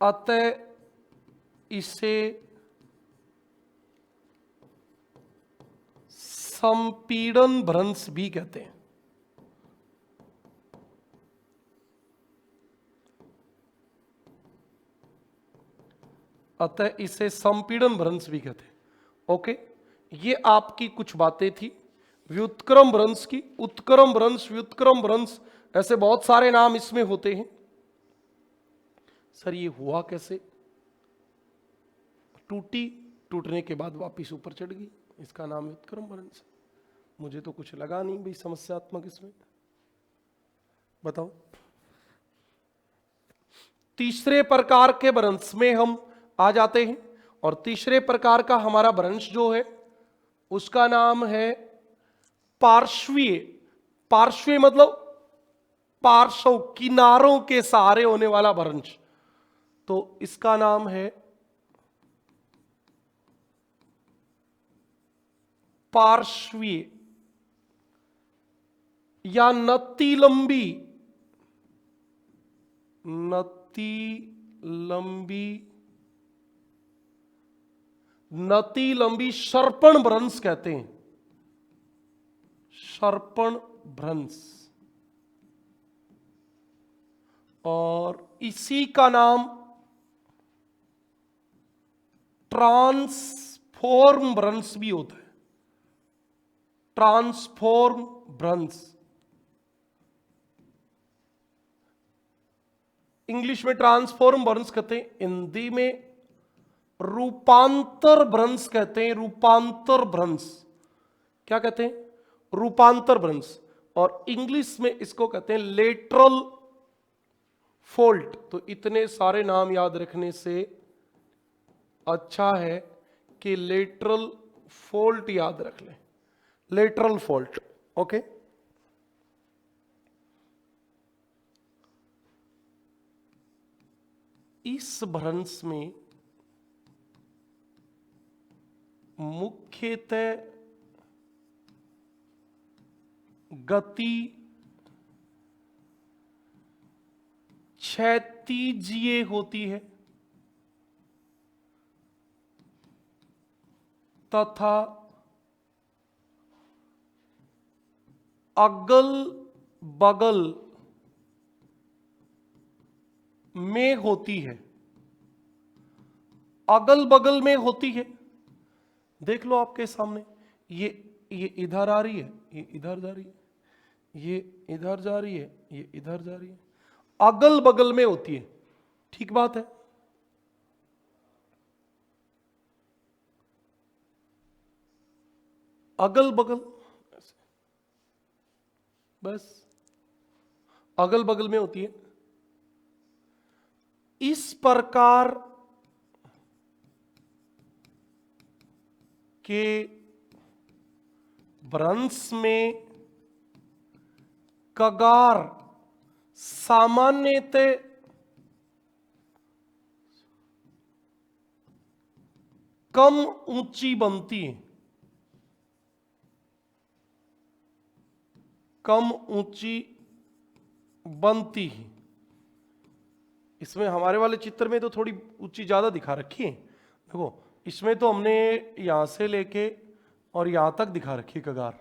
अतः इसे संपीड़न भ्रंश भी कहते हैं। अतः इसे संपीड़न भ्रंश भी कहते हैं। ओके, ये आपकी कुछ बातें थी व्युत्क्रम भ्रंश की। उत्क्रम भ्रंश, व्युत्क्रम भ्रंश, ऐसे बहुत सारे नाम इसमें होते हैं। सर ये हुआ कैसे? टूटने के बाद वापिस ऊपर चढ़ गई, इसका नाम व्युत्क्रम भ्रंश। मुझे तो कुछ लगा नहीं भाई समस्यात्मक इसमें, बताओ। तीसरे प्रकार के भ्रंश में हम आ जाते हैं, और तीसरे प्रकार का हमारा भ्रंश जो है उसका नाम है पार्श्वीय। पार्श्वीय मतलब पार्श्व, किनारों के सहारे होने वाला भ्रंश, तो इसका नाम है पार्श्वीय या नति लंबी सर्पण भ्रंश कहते हैं। सर्पण भ्रंश, और इसी का नाम ट्रांसफॉर्म भ्रंश भी होता है। ट्रांसफॉर्म भ्रंश, इंग्लिश में ट्रांसफॉर्म भ्रंश कहते हैं, हिंदी में रूपांतर भ्रंश कहते हैं। रूपांतर भ्रंश क्या कहते हैं? रूपांतर भ्रंश। और इंग्लिश में इसको कहते हैं लेटरल फोल्ट। तो इतने सारे नाम याद रखने से अच्छा है कि लेटरल फोल्ट याद रख लें। Lateral fault, okay. इस भ्रंश में मुख्यतः गति क्षैतिजीय होती है तथा अगल बगल में होती है। अगल बगल में होती है, देख लो आपके सामने, ये इधर आ रही है, ये इधर जा रही है, ये इधर जा रही है, ये इधर जा रही है, अगल बगल में होती है। ठीक बात है। अगल बगल, बस अगल बगल में होती है। इस प्रकार के भ्रंश में कगार सामान्यतः कम ऊंची बनती है, कम ऊंची बनती है। इसमें हमारे वाले चित्र में तो थोड़ी ऊंची ज्यादा दिखा रखी है। देखो इसमें तो हमने यहां से लेके और यहां तक दिखा रखी है कगार,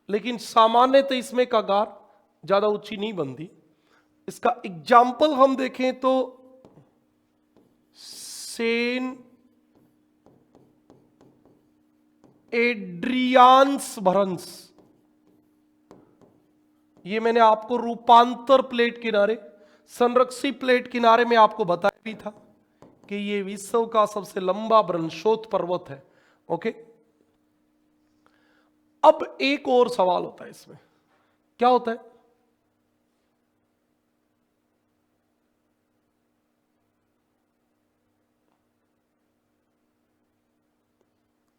लेकिन सामान्यतः इसमें कगार ज्यादा ऊंची नहीं बनती। इसका एग्जाम्पल हम देखें तो सेंट एड्रियान्स भ्रंश, ये मैंने आपको रूपांतर प्लेट किनारे, संरक्षी प्लेट किनारे में आपको बताया भी था कि ये विश्व का सबसे लंबा भ्रंशोत पर्वत है। ओके, अब एक और सवाल होता है इसमें, क्या होता है?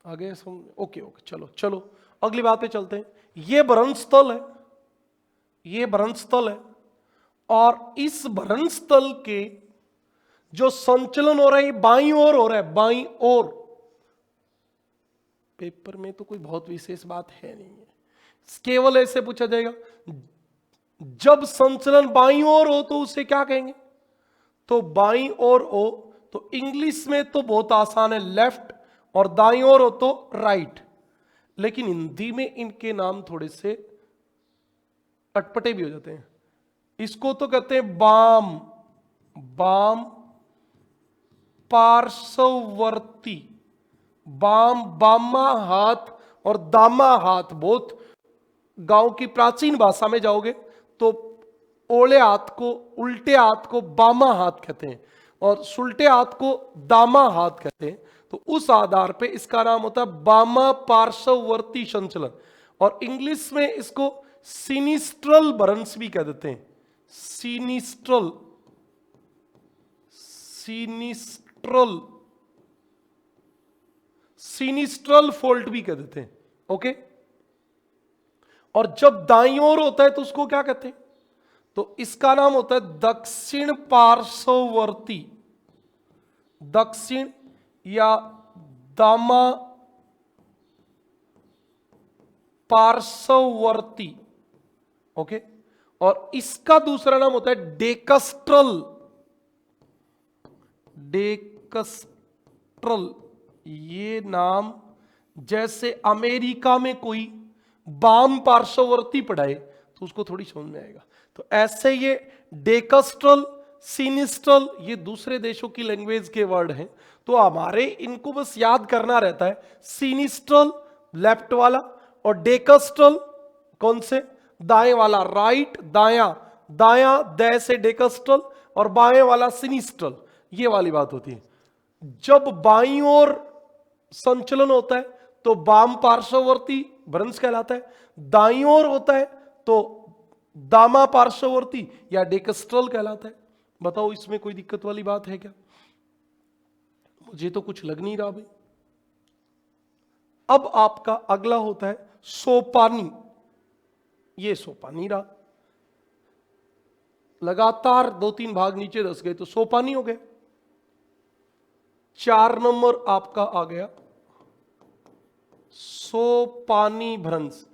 आगे समझ? ओके ओके, चलो चलो अगली बात पे चलते हैं। ये भ्रंश स्थल है, ये भ्रंश स्थल है, और इस भ्रंश स्थल के जो संचलन हो रहा है ये बाईं ओर हो रहा है, बाईं ओर। पेपर में तो कोई बहुत विशेष बात है नहीं है, केवल ऐसे पूछा जाएगा जब संचलन बाईं ओर हो तो उसे क्या कहेंगे? तो बाईं ओर हो तो इंग्लिश में तो बहुत आसान है, लेफ्ट, और दाईं ओर हो तो राइट। लेकिन हिंदी में इनके नाम थोड़े से अटपटे भी हो जाते हैं। इसको तो कहते हैं बाम, बाम पार्श्ववर्ती, बाम, बामा हाथ और दामा हाथ। बहुत गांव की प्राचीन भाषा में जाओगे तो ओले हाथ को, उल्टे हाथ को बामा हाथ कहते हैं और सुलटे हाथ को दामा हाथ कहते हैं। तो उस आधार पे इसका नाम होता है बामा पार्श्ववर्ती संचलन, और इंग्लिश में इसको सिनिस्ट्रल भ्रंश भी कह देते हैं। सिनिस्ट्रल, सिनिस्ट्रल, सिनिस्ट्रल फोल्ट भी कह देते हैं। ओके, और जब दाईं ओर होता है तो उसको क्या कहते हैं? तो इसका नाम होता है दक्षिण पार्श्ववर्ती, दक्षिण या दामा पार्श्ववर्ती। ओके, और इसका दूसरा नाम होता है डेकस्ट्रल, डेकस्ट्रल। ये नाम जैसे अमेरिका में कोई बाम पार्श्ववर्ती पढ़ाए तो उसको थोड़ी समझ में आएगा, तो ऐसे ये डेकस्ट्रल, सिनिस्ट्रल ये दूसरे देशों की लैंग्वेज के वर्ड हैं, तो हमारे इनको बस याद करना रहता है। सिनिस्ट्रल लेफ्ट वाला और डेकस्ट्रल कौन से? दाएं वाला, राइट, दायां, दायां दै से डेकस्ट्रल और बाएं वाला सिनिस्ट्रल, ये वाली बात होती है। जब बाईं ओर संचलन होता है तो बाम पार्श्ववर्ती भ्रंश कहलाता है, दाईं ओर होता है तो दामा पार्श्ववर्ती या डेकस्ट्रल कहलाता है। बताओ इसमें कोई दिक्कत वाली बात है क्या? मुझे तो कुछ लग नहीं रहा भाई। अब आपका अगला होता है सोपानी। ये सोपानी रहा, लगातार 2-3 भाग नीचे धस गए तो सोपानी हो गए। 4 नंबर आपका आ गया सोपानी भ्रंश।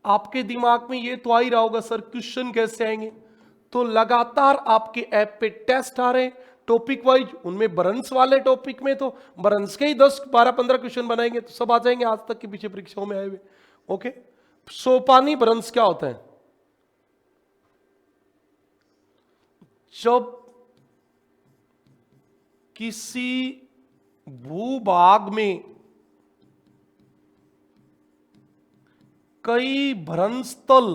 आपके दिमाग में ये तो आ ही रहा होगा सर क्वेश्चन कैसे आएंगे, तो लगातार आपके ऐप पे टेस्ट आ रहे हैं टॉपिक वाइज, उनमें भ्रंश वाले टॉपिक में तो भ्रंश के ही 10, 12, 15 क्वेश्चन बनाएंगे तो सब आ जाएंगे आज तक के पीछे परीक्षाओं में आए हुए। ओके, सोपानी भ्रंश क्या होता है? जब किसी भूभाग में कई भ्रंशतल,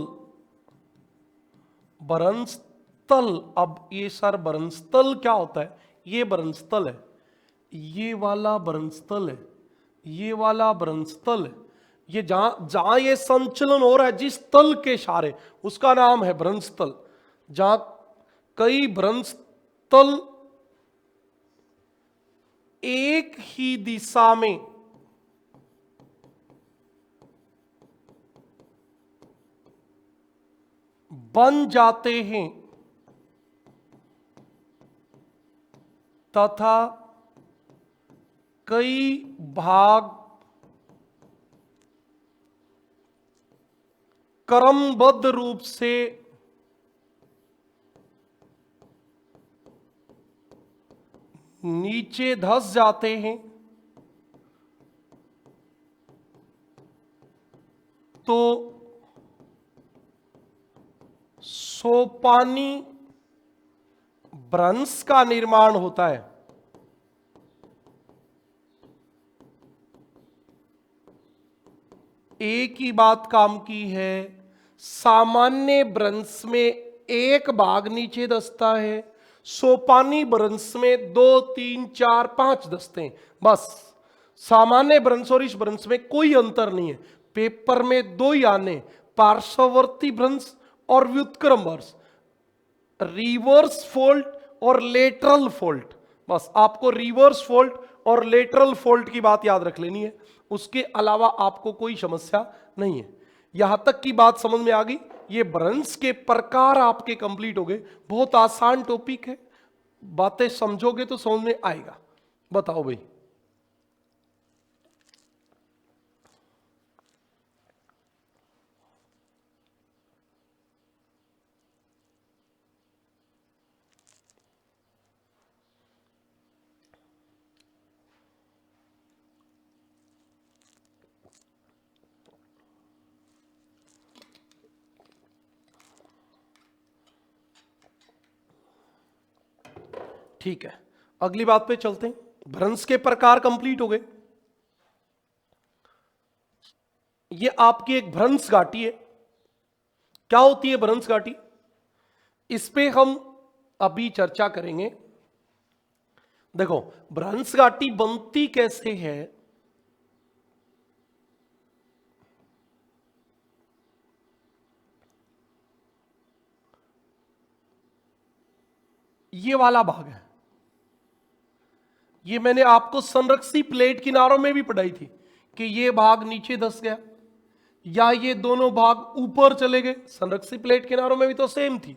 भ्रंशतल, अब ये सर भ्रंशतल क्या होता है? ये भ्रंशतल है, ये वाला भ्रंशतल है, ये वाला भ्रंशतल है। ये जहां जहां ये संचलन हो रहा है जिस तल के इशारे, उसका नाम है भ्रंशतल। जहां कई भ्रंशतल एक ही दिशा में बन जाते हैं तथा कई भाग क्रमबद्ध रूप से नीचे धंस जाते हैं, तो सोपानी भ्रंश का निर्माण होता है। एक ही बात काम की है, सामान्य भ्रंश में एक भाग नीचे धंसता है, सोपानी भ्रंश में 2, 3, 4, 5 धंसते हैं। बस सामान्य भ्रंश और इस भ्रंश में कोई अंतर नहीं है। पेपर में 2 ही आने, पार्श्ववर्ती भ्रंश और व्युत्क्रम भ्रंश, रिवर्स फोल्ट और लेटरल फोल्ट। बस आपको रिवर्स फोल्ट और लेटरल फोल्ट की बात याद रख लेनी है, उसके अलावा आपको कोई समस्या नहीं है। यहां तक की बात समझ में आ गई? ये भ्रंश के प्रकार आपके कंप्लीट हो गए। बहुत आसान टॉपिक है, बातें समझोगे तो समझ में आएगा। बताओ भाई। ठीक है, अगली बात पे चलते हैं। भ्रंश के प्रकार कंप्लीट हो गए। ये आपकी एक भ्रंश घाटी है। क्या होती है भ्रंश घाटी? इस पे हम अभी चर्चा करेंगे। देखो, भ्रंश घाटी बनती कैसे है? ये वाला भाग है, ये मैंने आपको संरक्षी प्लेट किनारों में भी पढ़ाई थी कि ये भाग नीचे धंस गया या ये दोनों भाग ऊपर चले गए। संरक्षी प्लेट किनारों में भी तो सेम थी।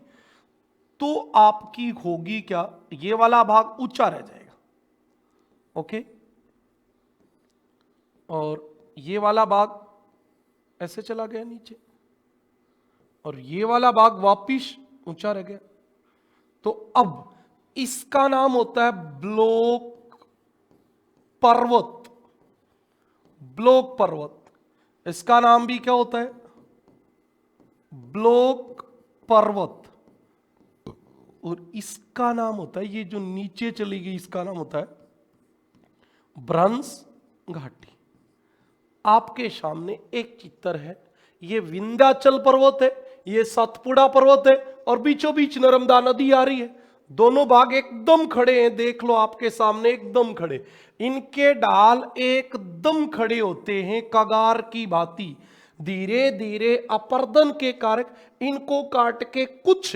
तो आपकी होगी क्या? ये वाला भाग ऊंचा रह जाएगा, ओके, और ये वाला भाग ऐसे चला गया नीचे, और ये वाला भाग वापिस ऊंचा रह गया। तो अब इसका नाम होता है ब्लॉक पर्वत। ब्लॉक पर्वत, इसका नाम भी क्या होता है? ब्लॉक पर्वत। और इसका नाम होता है, ये जो नीचे चली गई, इसका नाम होता है भ्रंश घाटी। आपके सामने एक चित्र है, ये विंध्याचल पर्वत है, ये सतपुड़ा पर्वत है, और बीचों बीच नर्मदा नदी आ रही है। दोनों भाग एकदम खड़े हैं, देख लो आपके सामने एकदम खड़े। इनके ढाल एकदम खड़े होते हैं कगार की भांति। धीरे धीरे अपर्दन के कारक इनको काट के कुछ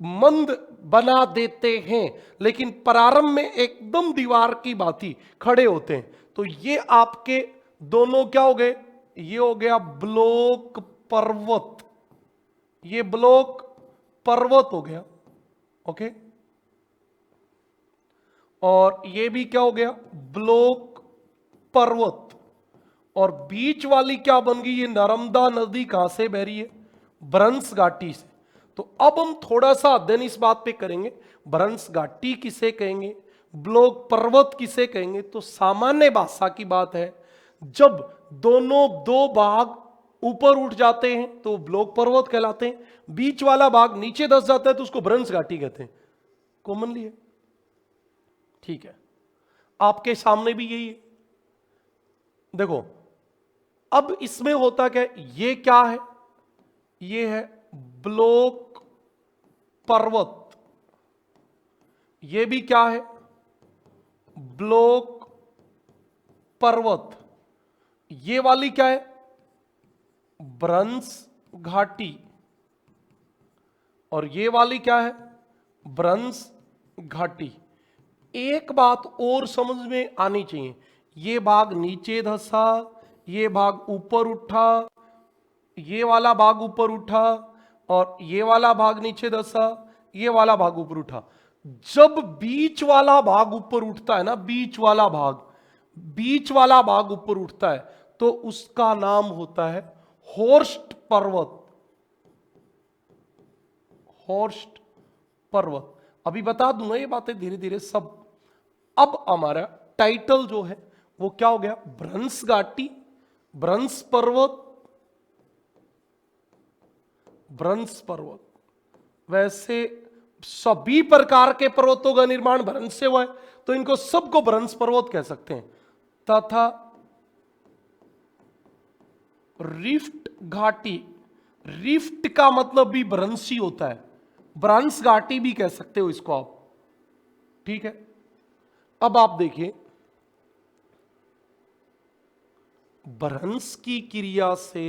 मंद बना देते हैं, लेकिन प्रारंभ में एकदम दीवार की भांति खड़े होते हैं। तो ये आपके दोनों क्या हो गए? ये हो गया ब्लॉक पर्वत, ये ब्लॉक पर्वत हो गया, ओके। और ये भी क्या हो गया? ब्लॉक पर्वत। और बीच वाली क्या बन गई? ये नर्मदा नदी कहां से बह रही है? भ्रंश घाटी से। तो अब हम थोड़ा सा अध्ययन इस बात पे करेंगे, भ्रंश घाटी किसे कहेंगे, ब्लॉक पर्वत किसे कहेंगे। तो सामान्य भाषा की बात है, जब दोनों 2 भाग ऊपर उठ जाते हैं तो ब्लॉक पर्वत कहलाते हैं, बीच वाला भाग नीचे धंस जाता है तो उसको भ्रंश घाटी कहते हैं। कॉमनली है, ठीक है। आपके सामने भी यही है। देखो, अब इसमें होता क्या है, ये क्या है, ये है ब्लॉक पर्वत, ये भी क्या है, ब्लॉक पर्वत, ये वाली क्या है, ब्रंस घाटी, और ये वाली क्या है, ब्रंस घाटी। एक बात और समझ में आनी चाहिए, ये भाग नीचे धंसा, ये भाग ऊपर उठा, ये वाला भाग ऊपर उठा, और ये वाला भाग नीचे धंसा, ये वाला भाग ऊपर उठा। जब बीच वाला भाग ऊपर उठता है ना, बीच वाला भाग ऊपर उठता है, तो उसका नाम होता है हॉर्स्ट पर्वत। हॉर्स्ट पर्वत। अभी बता दूंगा ये बातें धीरे धीरे सब। अब हमारा टाइटल जो है वो क्या हो गया, ब्रंस घाटी, ब्रंस पर्वत, ब्रंस पर्वत। वैसे सभी प्रकार के पर्वतों का निर्माण भ्रंश से हुआ है, तो इनको सबको भ्रंश पर्वत कह सकते हैं। तथा रिफ्ट घाटी, रिफ्ट का मतलब भी भ्रंश ही होता है, भ्रंश घाटी भी कह सकते हो इसको आप, ठीक है। अब आप देखिए, भ्रंश की क्रिया से,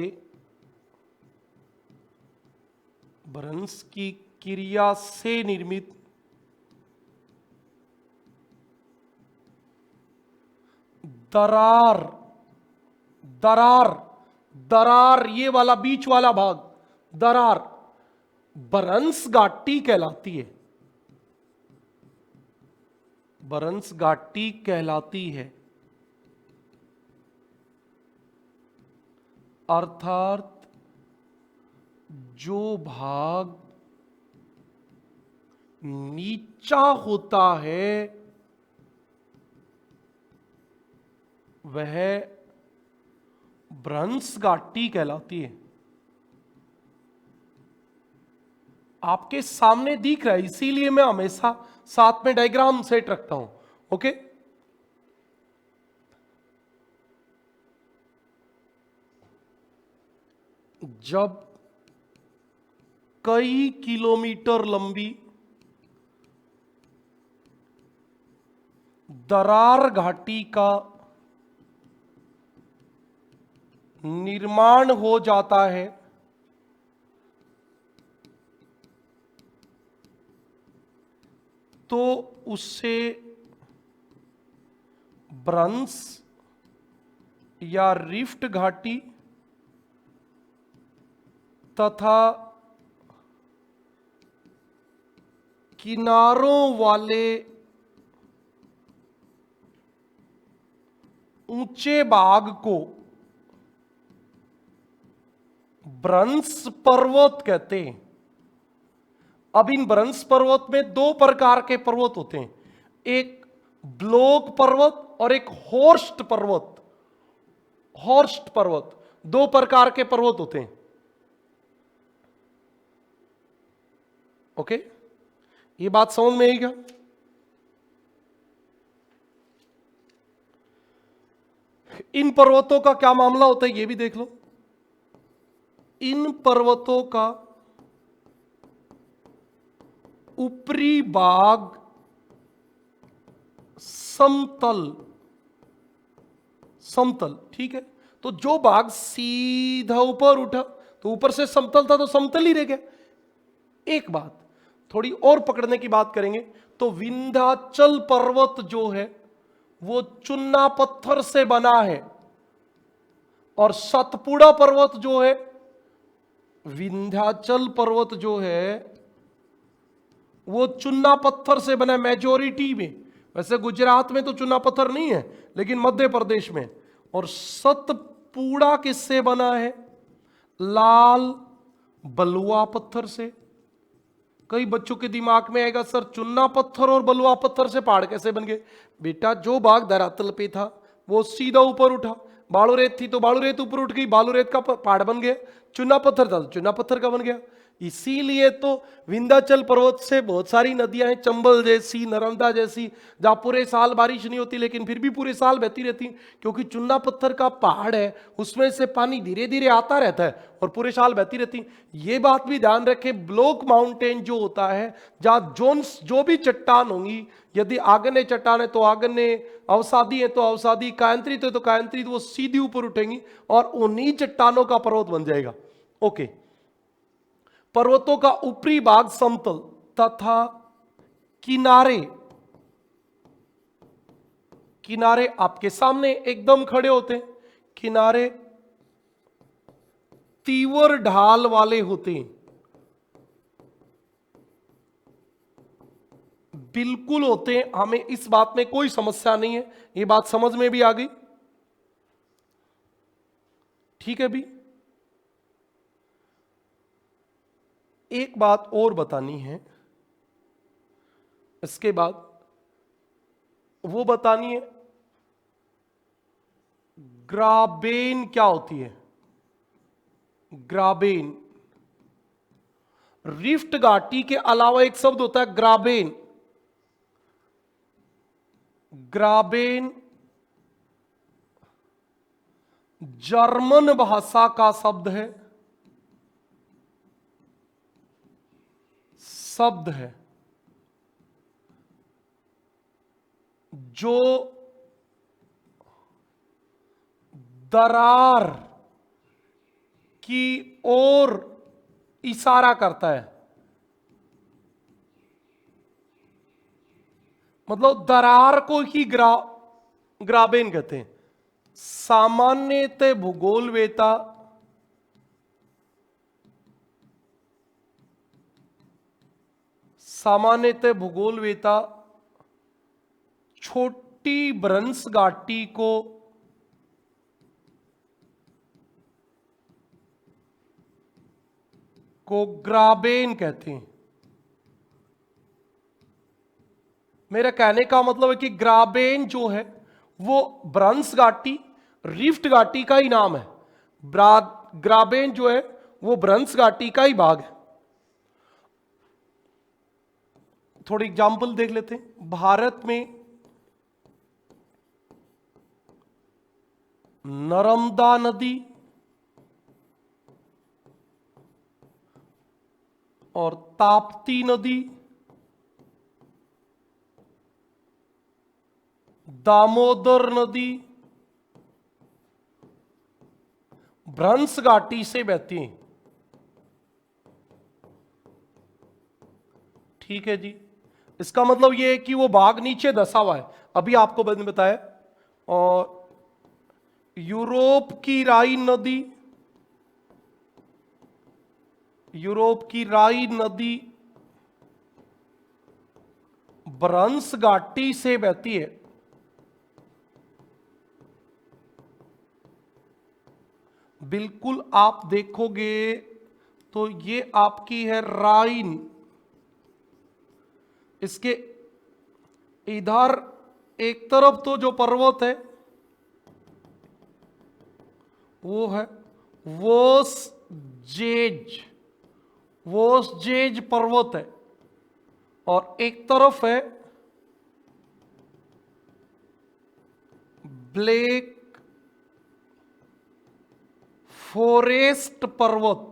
भ्रंश की क्रिया से निर्मित दरार, दरार, दरार, ये वाला बीच वाला भाग, दरार भ्रंश घाटी कहलाती है, भ्रंश घाटी कहलाती है। अर्थात जो भाग नीचा होता है वह भ्रंश घाटी कहलाती है। आपके सामने दिख रहा है, इसीलिए मैं हमेशा साथ में डायग्राम सेट रखता हूं, ओके। जब कई किलोमीटर लंबी दरार घाटी का निर्माण हो जाता है तो उससे भ्रंश या रिफ्ट घाटी तथा किनारों वाले ऊंचे भाग को भ्रंश पर्वत कहते हैं। अब इन भ्रंश पर्वत में दो प्रकार के पर्वत होते हैं, एक ब्लॉक पर्वत और एक हॉर्स्ट पर्वत। हॉर्स्ट पर्वत, दो प्रकार के पर्वत होते हैं, ओके। ये बात समझ में आई क्या? इन पर्वतों का क्या मामला होता है ये भी देख लो। इन पर्वतों का ऊपरी भाग समतल, समतल, ठीक है। तो जो भाग सीधा ऊपर उठा तो ऊपर से समतल था तो समतल ही रह गया। एक बात थोड़ी और पकड़ने की बात करेंगे तो विंध्याचल पर्वत जो है वो चुन्ना पत्थर से बना है, और सतपुड़ा पर्वत जो है, विंध्याचल पर्वत जो है वो चुन्ना पत्थर से बना है मेजोरिटी में। वैसे गुजरात में तो चुन्ना पत्थर नहीं है, लेकिन मध्य प्रदेश में। और सतपुड़ा किससे बना है? लाल बलुआ पत्थर से। कई बच्चों के दिमाग में आएगा सर चुन्ना पत्थर और बलुआ पत्थर से पहाड़ कैसे बन गए? बेटा जो भाग धरातल पे था वो सीधा ऊपर उठा, बालू रेत थी तो बालू रेत ऊपर उठ गई, बालू रेत का पहाड़ बन गया। चुन्ना पत्थर था तो चुन्ना पत्थर का बन गया। इसीलिए तो विंध्याचल पर्वत से बहुत सारी नदियां हैं, चंबल जैसी, नर्मदा जैसी, जहां पूरे साल बारिश नहीं होती लेकिन फिर भी पूरे साल बहती रहती, क्योंकि चुन्ना पत्थर का पहाड़ है, उसमें से पानी धीरे धीरे आता रहता है और पूरे साल बहती रहती। ये बात भी ध्यान रखें, ब्लॉक माउंटेन जो होता है, जहां जोन्स जो भी चट्टान होंगी, यदि आग्नेय चट्टान है तो आग्नेय, अवसादी है तो अवसादी, कायंत्रित है तो कायंत्रित, वो सीधी ऊपर उठेंगी और उन्हीं चट्टानों का पर्वत बन जाएगा। ओके। पर्वतों का ऊपरी भाग समतल तथा किनारे किनारे आपके सामने एकदम खड़े होते हैं, किनारे तीव्र ढाल वाले होते हैं, बिल्कुल होते हैं। हमें इस बात में कोई समस्या नहीं है, ये बात समझ में भी आ गई, ठीक है भी। एक बात और बतानी है इसके बाद, वो बतानी है ग्राबेन क्या होती है। ग्राबेन, रिफ्ट घाटी के अलावा एक शब्द होता है ग्राबेन। ग्राबेन जर्मन भाषा का शब्द है, जो दरार की ओर इशारा करता है, मतलब दरार को ही ग्राबेन कहते हैं। सामान्यतः भूगोलवेता छोटी भ्रंश घाटी को ग्राबेन कहते हैं। मेरा कहने का मतलब है कि ग्राबेन जो है वो भ्रंश घाटी, रिफ्ट घाटी का ही नाम है। ग्राबेन जो है वो भ्रंश घाटी का ही भाग है। थोड़ी एग्जाम्पल देख लेते हैं। भारत में नर्मदा नदी और ताप्ती नदी, दामोदर नदी भ्रंश घाटी से बहती हैं, ठीक है जी। इसका मतलब यह है कि वो भाग नीचे धसा हुआ है, अभी आपको मैंने बताया। और यूरोप की राइन नदी भ्रंश घाटी से बहती है। बिल्कुल आप देखोगे तो ये आपकी है राइन, इसके इधर एक तरफ तो जो पर्वत है वो है वोसजेज पर्वत है, और एक तरफ है ब्लैक फॉरेस्ट पर्वत।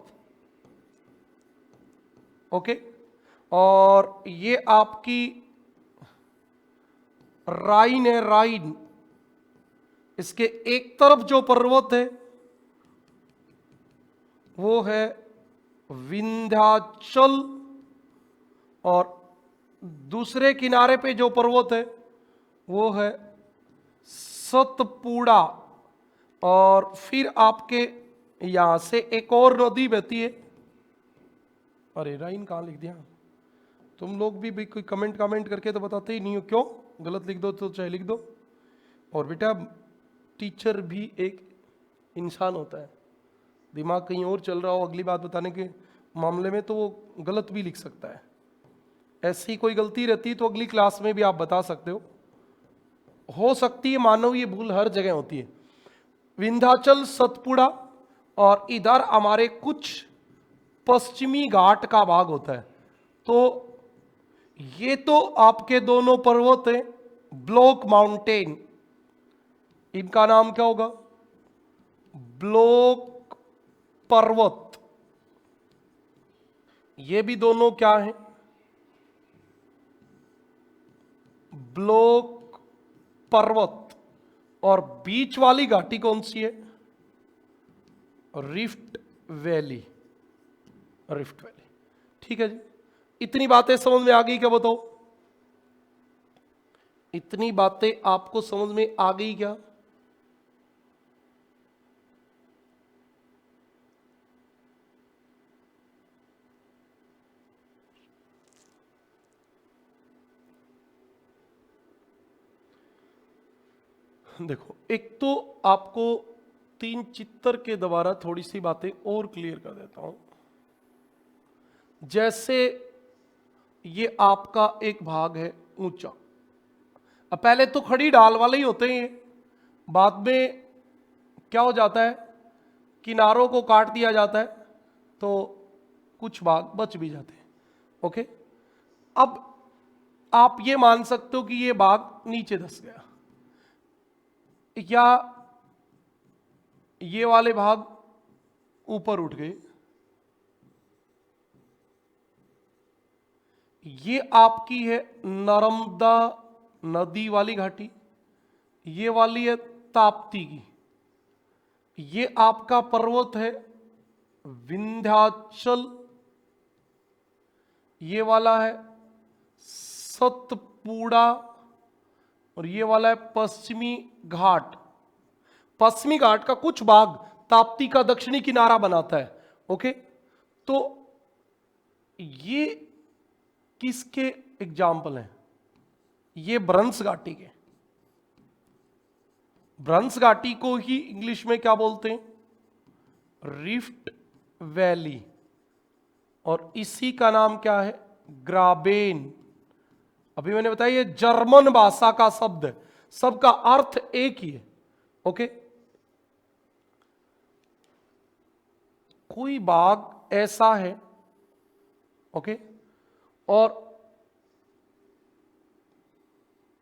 ओके। और ये आपकी राइन है, राइन, इसके एक तरफ जो पर्वत है वो है विंध्याचल, और दूसरे किनारे पे जो पर्वत है वो है सतपुड़ा। और फिर आपके यहां से एक और नदी बहती है। अरे राइन कहां लिख दिया तुम लोग भी कोई कमेंट करके तो बताते ही नहीं हो, क्यों? गलत लिख दो तो चाहे लिख दो। और बेटा टीचर भी एक इंसान होता है, दिमाग कहीं और चल रहा हो अगली बात बताने के मामले में तो वो गलत भी लिख सकता है। ऐसी कोई गलती रहती तो अगली क्लास में भी आप बता सकते हो सकती है, मानो ये भूल हर जगह होती है। विंध्याचल, सतपुड़ा, और इधर हमारे कुछ पश्चिमी घाट का भाग होता है। तो ये तो आपके दोनों पर्वत हैं, ब्लॉक माउंटेन, इनका नाम क्या होगा? ब्लॉक पर्वत। ये भी दोनों क्या हैं? ब्लॉक पर्वत। और बीच वाली घाटी कौन सी है? Rift valley. Rift valley. ठीक है जी, इतनी बातें समझ में आ गई क्या? बताओ, इतनी बातें आपको समझ में आ गई क्या? देखो, एक तो आपको तीन चित्तर के द्वारा थोड़ी सी बातें और क्लियर कर देता हूं। जैसे ये आपका एक भाग है ऊंचा, अब पहले तो खड़ी ढाल वाले ही होते हैं, बाद में क्या हो जाता है, किनारों को काट दिया जाता है तो कुछ भाग बच भी जाते हैं। ओके, अब आप ये मान सकते हो कि ये भाग नीचे धंस गया, या ये वाले भाग ऊपर उठ गए। ये आपकी है नर्मदा नदी वाली घाटी, ये वाली है ताप्ती की, ये आपका पर्वत है विंध्याचल, ये वाला है सतपुड़ा, और ये वाला है पश्चिमी घाट। पश्चिमी घाट का कुछ भाग ताप्ती का दक्षिणी किनारा बनाता है। ओके, तो ये किसके एग्जाम्पल हैं? ये भ्रंश घाटी के। भ्रंश घाटी को ही इंग्लिश में क्या बोलते हैं? Rift valley. और इसी का नाम क्या है? ग्राबेन। अभी मैंने बताया ये जर्मन भाषा का शब्द है, सबका अर्थ एक ही है। ओके, कोई भाग ऐसा है, ओके, और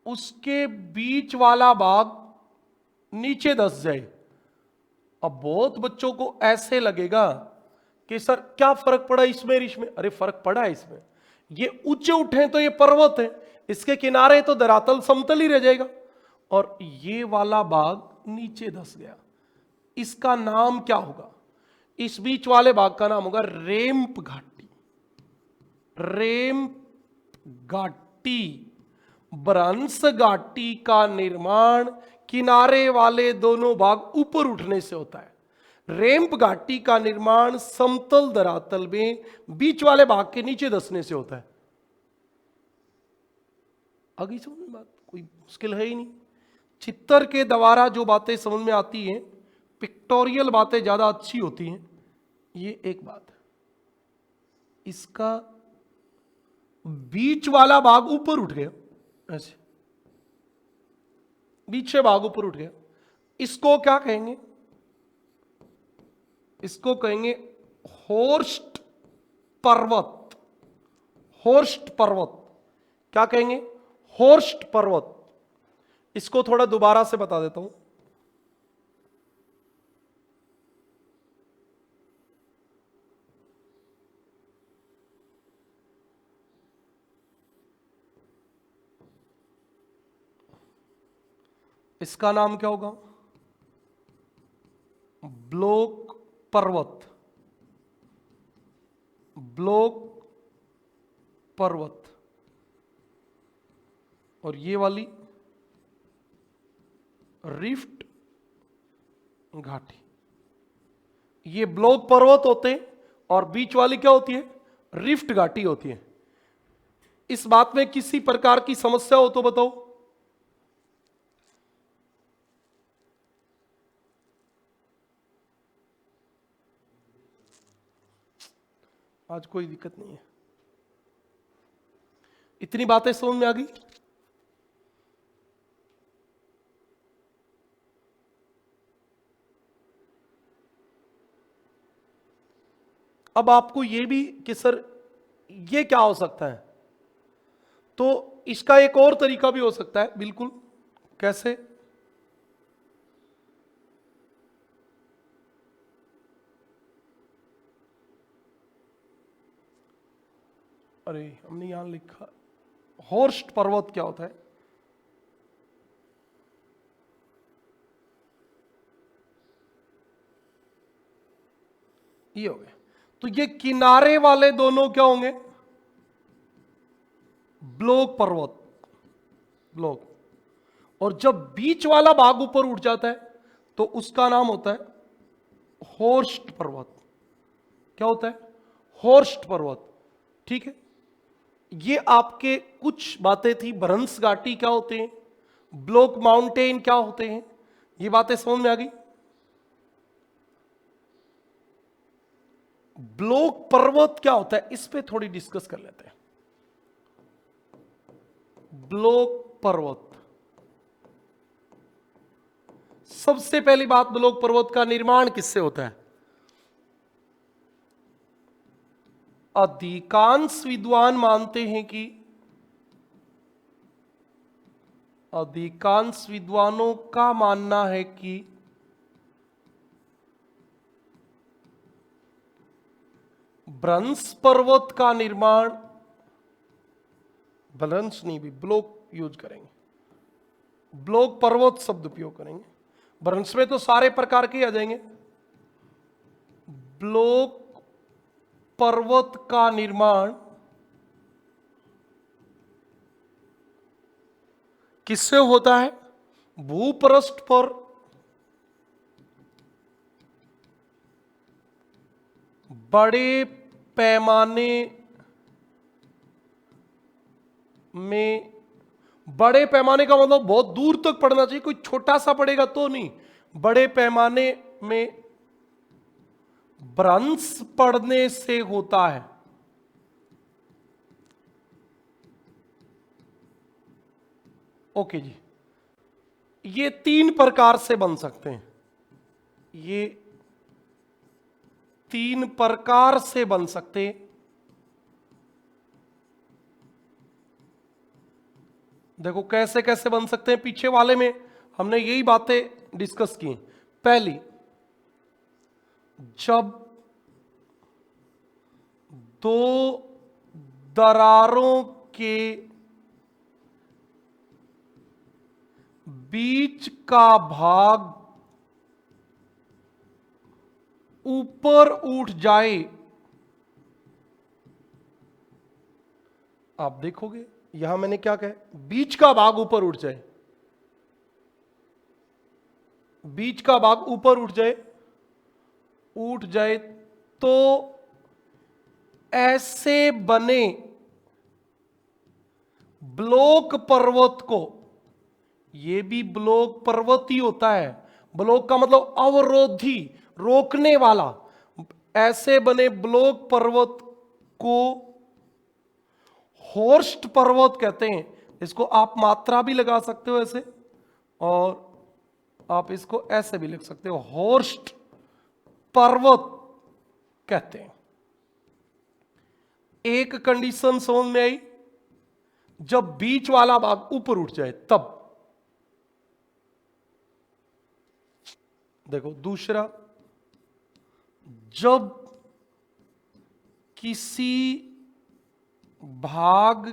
उसके बीच वाला भाग नीचे धंस जाए। अब बहुत बच्चों को ऐसे लगेगा कि सर क्या फर्क पड़ा इसमें इसमें? अरे फर्क पड़ा है इसमें, ये ऊंचे उठे तो ये पर्वत है, इसके किनारे तो धरातल समतल ही रह जाएगा, और ये वाला भाग नीचे धंस गया। इसका नाम क्या होगा? इस बीच वाले भाग का नाम होगा रेम्प घाटी। रेम्प घाटी। भ्रंश घाटी का निर्माण किनारे वाले दोनों भाग ऊपर उठने से होता है। रेम्प घाटी का निर्माण समतल धरातल में बीच वाले भाग के नीचे धंसने से होता है। आगे समझ में बात? कोई मुश्किल है ही नहीं। चित्तर के द्वारा जो बातें समझ में आती हैं, पिक्टोरियल बातें ज्यादा अच्छी होती हैं। ये एक बात है, इसका बीच वाला भाग ऊपर उठ गया, ऐसे बीच से भाग ऊपर उठ गया, इसको क्या कहेंगे? इसको कहेंगे होर्स्ट पर्वत। होर्स्ट पर्वत क्या कहेंगे? होर्स्ट पर्वत। इसको थोड़ा दोबारा से बता देता हूं। इसका नाम क्या होगा? ब्लॉक पर्वत। ब्लॉक पर्वत। और ये वाली रिफ्ट घाटी। ये ब्लॉक पर्वत होते हैं और बीच वाली क्या होती है? रिफ्ट घाटी होती है। इस बात में किसी प्रकार की समस्या हो तो बताओ। आज कोई दिक्कत नहीं है, इतनी बातें समझ में आ गई। अब आपको ये भी कि सर ये क्या हो सकता है, तो इसका एक और तरीका भी हो सकता है। बिल्कुल, कैसे? अरे हमने यहां लिखा, हॉर्स्ट पर्वत क्या होता है? ये हो गया। तो ये किनारे वाले दोनों क्या होंगे? ब्लॉक पर्वत, ब्लॉक। और जब बीच वाला भाग ऊपर उठ जाता है तो उसका नाम होता है हॉर्स्ट पर्वत। क्या होता है? हॉर्स्ट पर्वत। ठीक है, ये आपके कुछ बातें थी। भ्रंश घाटी क्या होते हैं, ब्लॉक माउंटेन क्या होते हैं, ये बातें समझ में आ गई। ब्लॉक पर्वत क्या होता है, इस पे थोड़ी डिस्कस कर लेते हैं। ब्लॉक पर्वत, सबसे पहली बात, ब्लॉक पर्वत का निर्माण किससे होता है? अधिकांश विद्वान मानते हैं कि, अधिकांश विद्वानों का मानना है कि भ्रंश पर्वत का निर्माण, भ्रंश नहीं भी, ब्लॉक यूज करेंगे, ब्लॉक पर्वत शब्द उपयोग करेंगे। भ्रंश में तो सारे प्रकार के आ जाएंगे। ब्लॉक पर्वत का निर्माण किससे होता है? भूपृष्ठ पर बड़े पैमाने में, बड़े पैमाने का मतलब बहुत दूर तक पड़ना चाहिए, कोई छोटा सा पड़ेगा तो नहीं, बड़े पैमाने में भ्रंश पड़ने से होता है। ओके जी, ये तीन प्रकार से बन सकते हैं, ये तीन प्रकार से बन सकते हैं। देखो कैसे कैसे बन सकते हैं, पीछे वाले में हमने यही बातें डिस्कस की। पहली, जब दो दरारों के बीच का भाग ऊपर उठ जाए, आप देखोगे यहां मैंने क्या कहा, बीच का भाग ऊपर उठ जाए, बीच का भाग ऊपर उठ जाए, उठ जाए तो ऐसे बने ब्लॉक पर्वत को, ये भी ब्लॉक पर्वत ही होता है, ब्लॉक का मतलब अवरोधी, रोकने वाला, ऐसे बने ब्लॉक पर्वत को हॉर्स्ट पर्वत कहते हैं। इसको आप मात्रा भी लगा सकते हो ऐसे, और आप इसको ऐसे भी लिख सकते हो, हॉर्स्ट पर्वत कहते हैं। एक कंडीशन समझ में आई, जब बीच वाला भाग ऊपर उठ जाए तब। देखो दूसरा, जब किसी भाग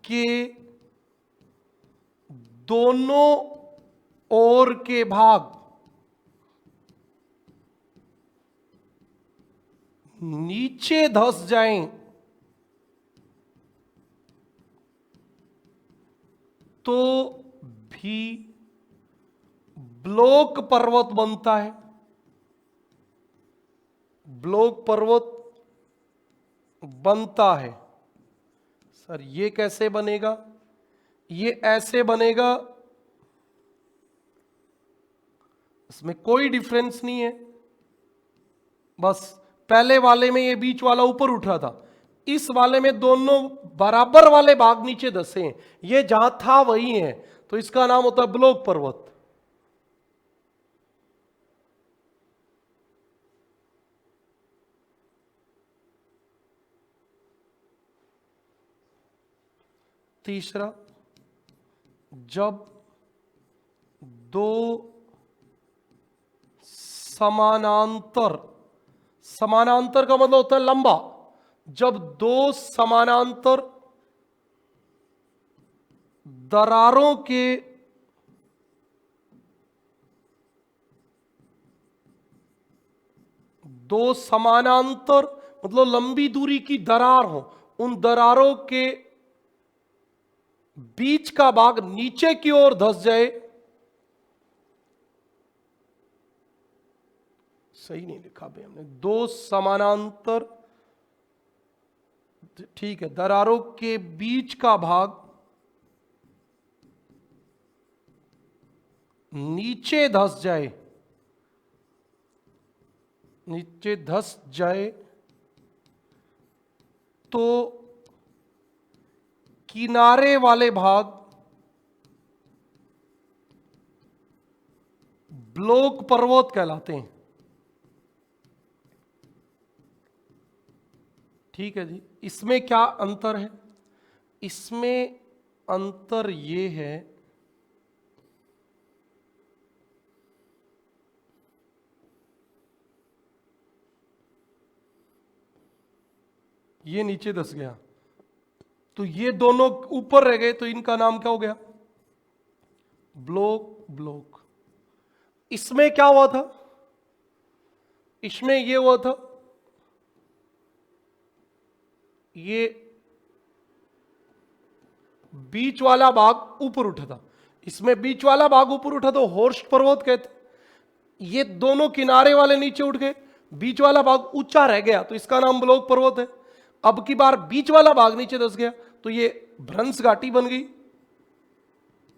के दोनों ओर के भाग नीचे धंस जाएं तो भी ब्लॉक पर्वत बनता है। ब्लॉक पर्वत बनता है। सर ये कैसे बनेगा? ये ऐसे बनेगा, इसमें कोई डिफरेंस नहीं है, बस पहले वाले में ये बीच वाला ऊपर उठ रहा था, इस वाले में दोनों बराबर वाले भाग नीचे धंसे हैं, ये जहां था वही है, तो इसका नाम होता है ब्लॉक पर्वत। तीसरा, जब दो समानांतर, समानांतर का मतलब होता है लंबा, जब दो समानांतर दरारों के दो समानांतर मतलब लंबी दूरी की दरार हो, उन दरारों के बीच का भाग नीचे की ओर धंस जाए, सही नहीं लिखा भाई हमने, दो समानांतर, ठीक है, दरारों के बीच का भाग नीचे धंस जाए, नीचे धंस जाए तो किनारे वाले भाग ब्लॉक पर्वत कहलाते हैं। ठीक है जी, इसमें क्या अंतर है? इसमें अंतर ये है, ये नीचे धंस गया तो ये दोनों ऊपर रह गए, तो इनका नाम क्या हो गया? Block, block. इसमें क्या हुआ था? इसमें ये हुआ था, ये बीच वाला भाग ऊपर उठा था, इसमें बीच वाला भाग ऊपर उठा तो हॉर्स्ट पर्वत कहते, ये दोनों किनारे वाले नीचे उठ गए, बीच वाला भाग ऊंचा रह गया तो इसका नाम ब्लॉक पर्वत है। अब की बार बीच वाला भाग नीचे धंस गया तो ये भ्रंश घाटी बन गई,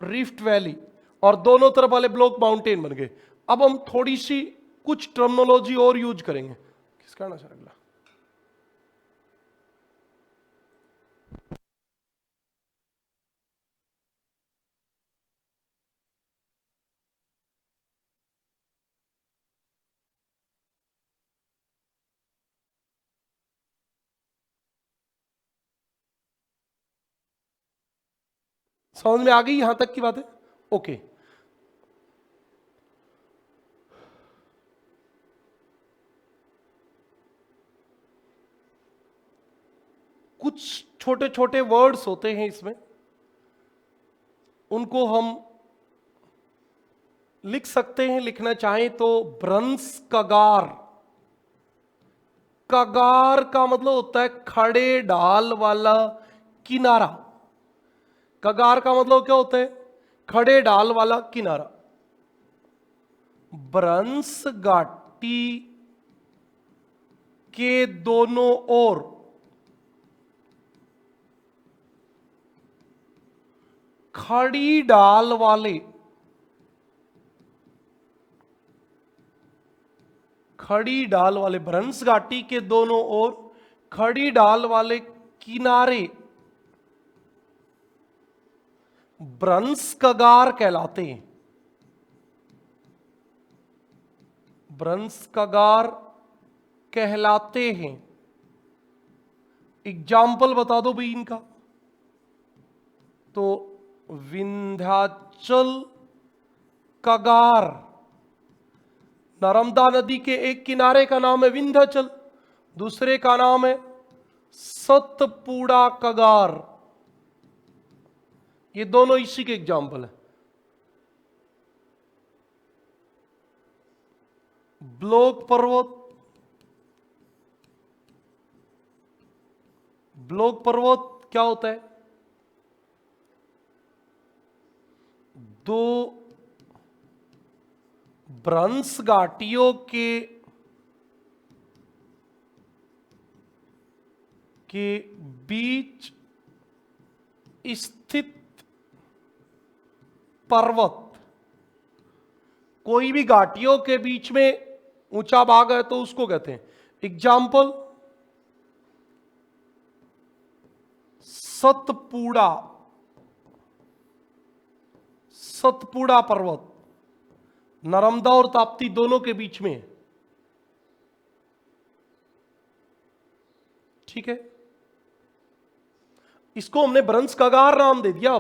रिफ्ट वैली, और दोनों तरफ वाले ब्लॉक माउंटेन बन गए। अब हम थोड़ी सी कुछ टर्मिनोलॉजी और यूज करेंगे। किसका ना सर अगला? समझ में आ गई यहां तक की बात है? ओके। कुछ छोटे छोटे वर्ड्स होते हैं इसमें, उनको हम लिख सकते हैं, लिखना चाहें तो भ्रंश कगार। कगार का मतलब होता है खड़े ढाल वाला किनारा। कगार का मतलब क्या होता है? खड़े ढाल वाला किनारा। भ्रंश घाटी के दोनों ओर खड़ी ढाल वाले, खड़ी ढाल वाले, भ्रंश घाटी के दोनों ओर खड़ी ढाल वाले किनारे भ्रंश कगार कहलाते हैं। भ्रंश कगार कहलाते हैं। एग्जाम्पल बता दो भाई इनका। तो विंध्याचल कगार, नर्मदा नदी के एक किनारे का नाम है विंध्याचल, दूसरे का नाम है सतपुड़ा कगार। ये दोनों इसी के एग्जाम्पल है। ब्लॉक पर्वत, ब्लॉक पर्वत क्या होता है? दो भ्रंश घाटियों के बीच स्थित पर्वत। कोई भी घाटियों के बीच में ऊंचा भाग है तो उसको कहते हैं। एग्जाम्पल सतपुड़ा, सतपुड़ा पर्वत नर्मदा और ताप्ती दोनों के बीच में है। ठीक है। इसको हमने भ्रंश कगार नाम दे दिया।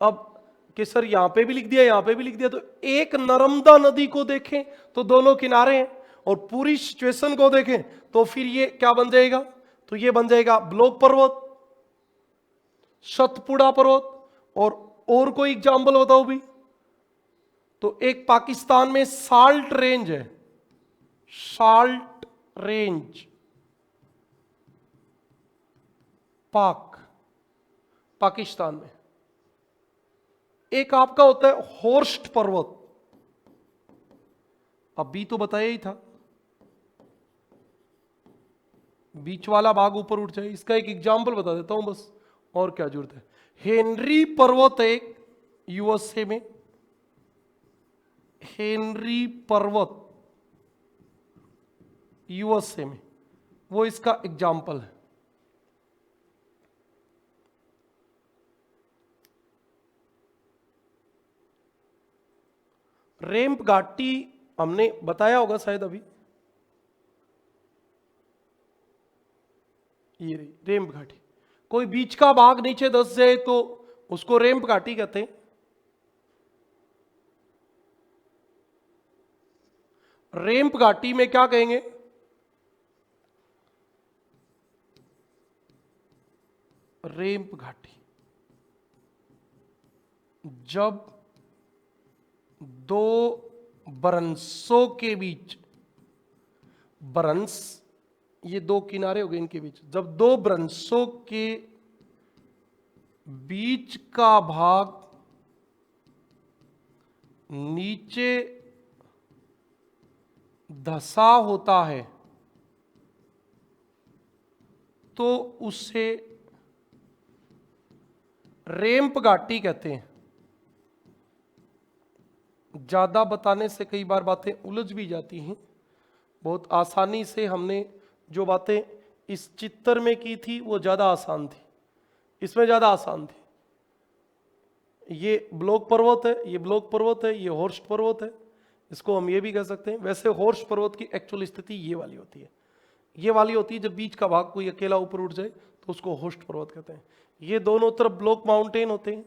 अब कि सर यहां पे भी लिख दिया, यहां पे भी लिख दिया, तो एक नर्मदा नदी को देखें तो दोनों किनारे हैं, और पूरी सिचुएशन को देखें तो फिर ये क्या बन जाएगा, तो ये बन जाएगा ब्लॉक पर्वत, सतपुड़ा पर्वत। और कोई एग्जाम्पल बताओ भी। तो एक पाकिस्तान में साल्ट रेंज है, साल्ट रेंज, पाकिस्तान में। एक आपका होता है होर्स्ट पर्वत, अभी तो बताया ही था, बीच वाला भाग ऊपर उठ जाए। इसका एक एग्जाम्पल बता देता हूं बस, और क्या जरूरत है। हेनरी पर्वत है एक यूएसए में, हेनरी पर्वत यूएसए में, वो इसका एग्जाम्पल है। रेम्प घाटी हमने बताया होगा शायद अभी, ये रही रेम्प घाटी। कोई बीच का भाग नीचे धंस जाए तो उसको रेम्प घाटी कहते हैं। रेम्प घाटी में क्या कहेंगे, रेम्प घाटी जब दो भ्रंशों के बीच, भ्रंश ये दो किनारे हो गए इनके बीच, जब दो भ्रंशों के बीच का भाग नीचे धंसा होता है तो उसे रेम्प घाटी कहते हैं। ज्यादा बताने से कई बार बातें उलझ भी जाती हैं। बहुत आसानी से हमने जो बातें इस चित्र में की थी वो ज्यादा आसान थी, इसमें ज्यादा आसान थी। ये ब्लॉक पर्वत है, ये ब्लॉक पर्वत है, ये होर्स्ट पर्वत है, इसको हम ये भी कह सकते हैं। वैसे होर्स्ट पर्वत की एक्चुअल स्थिति ये वाली होती है, ये वाली होती है जब बीच का भाग कोई अकेला ऊपर उठ जाए तो उसको होर्स्ट पर्वत कहते हैं। ये दोनों तरफ ब्लॉक माउंटेन होते हैं।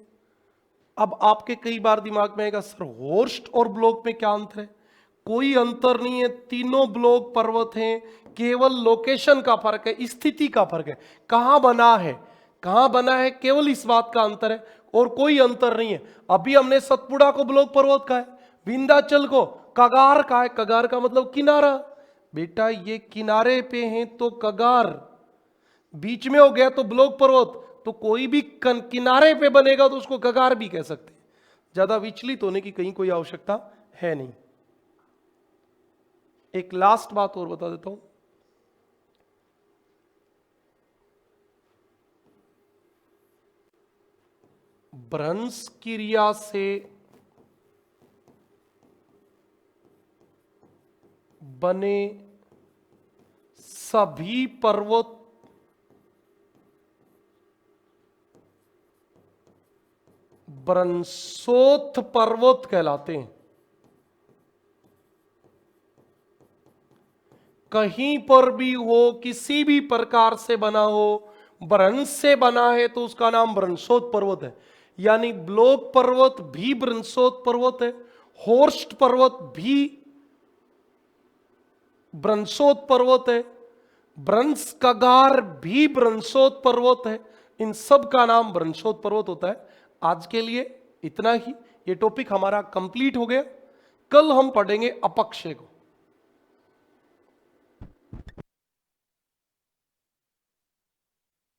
अब आपके कई बार दिमाग में आएगा सर होर्स्ट और ब्लॉक में क्या अंतर है? कोई अंतर नहीं है, तीनों ब्लॉक पर्वत हैं, केवल लोकेशन का फर्क है, स्थिति का फर्क है, कहां बना है, कहां बना है, केवल इस बात का अंतर है, और कोई अंतर नहीं है। अभी हमने सतपुड़ा को ब्लॉक पर्वत का है, विंध्याचल को कगार का है। कगार का मतलब किनारा। बेटा ये किनारे पे हैं तो कगार, बीच में हो गया तो ब्लॉक पर्वत, तो कोई भी किनारे पे बनेगा तो उसको कगार भी कह सकते हैं। ज्यादा विचलित होने की कहीं कोई आवश्यकता है नहीं। एक लास्ट बात और बता देता हूं, भ्रंश क्रिया से बने सभी पर्वत भ्रंशोत्थ पर्वत कहलाते हैं। कहीं पर भी हो, किसी भी प्रकार से बना हो, भ्रंश से बना है तो उसका नाम भ्रंशोत्थ पर्वत है। यानी ब्लॉक पर्वत भी भ्रंशोत्थ पर्वत है, होर्स्ट पर्वत भी भ्रंशोत्थ पर्वत है, भ्रंश कगार भी भ्रंशोत्थ पर्वत है। इन सब का नाम भ्रंशोत्थ पर्वत होता है। आज के लिए इतना ही, ये टॉपिक हमारा कंप्लीट हो गया। कल हम पढ़ेंगे अपक्षय को।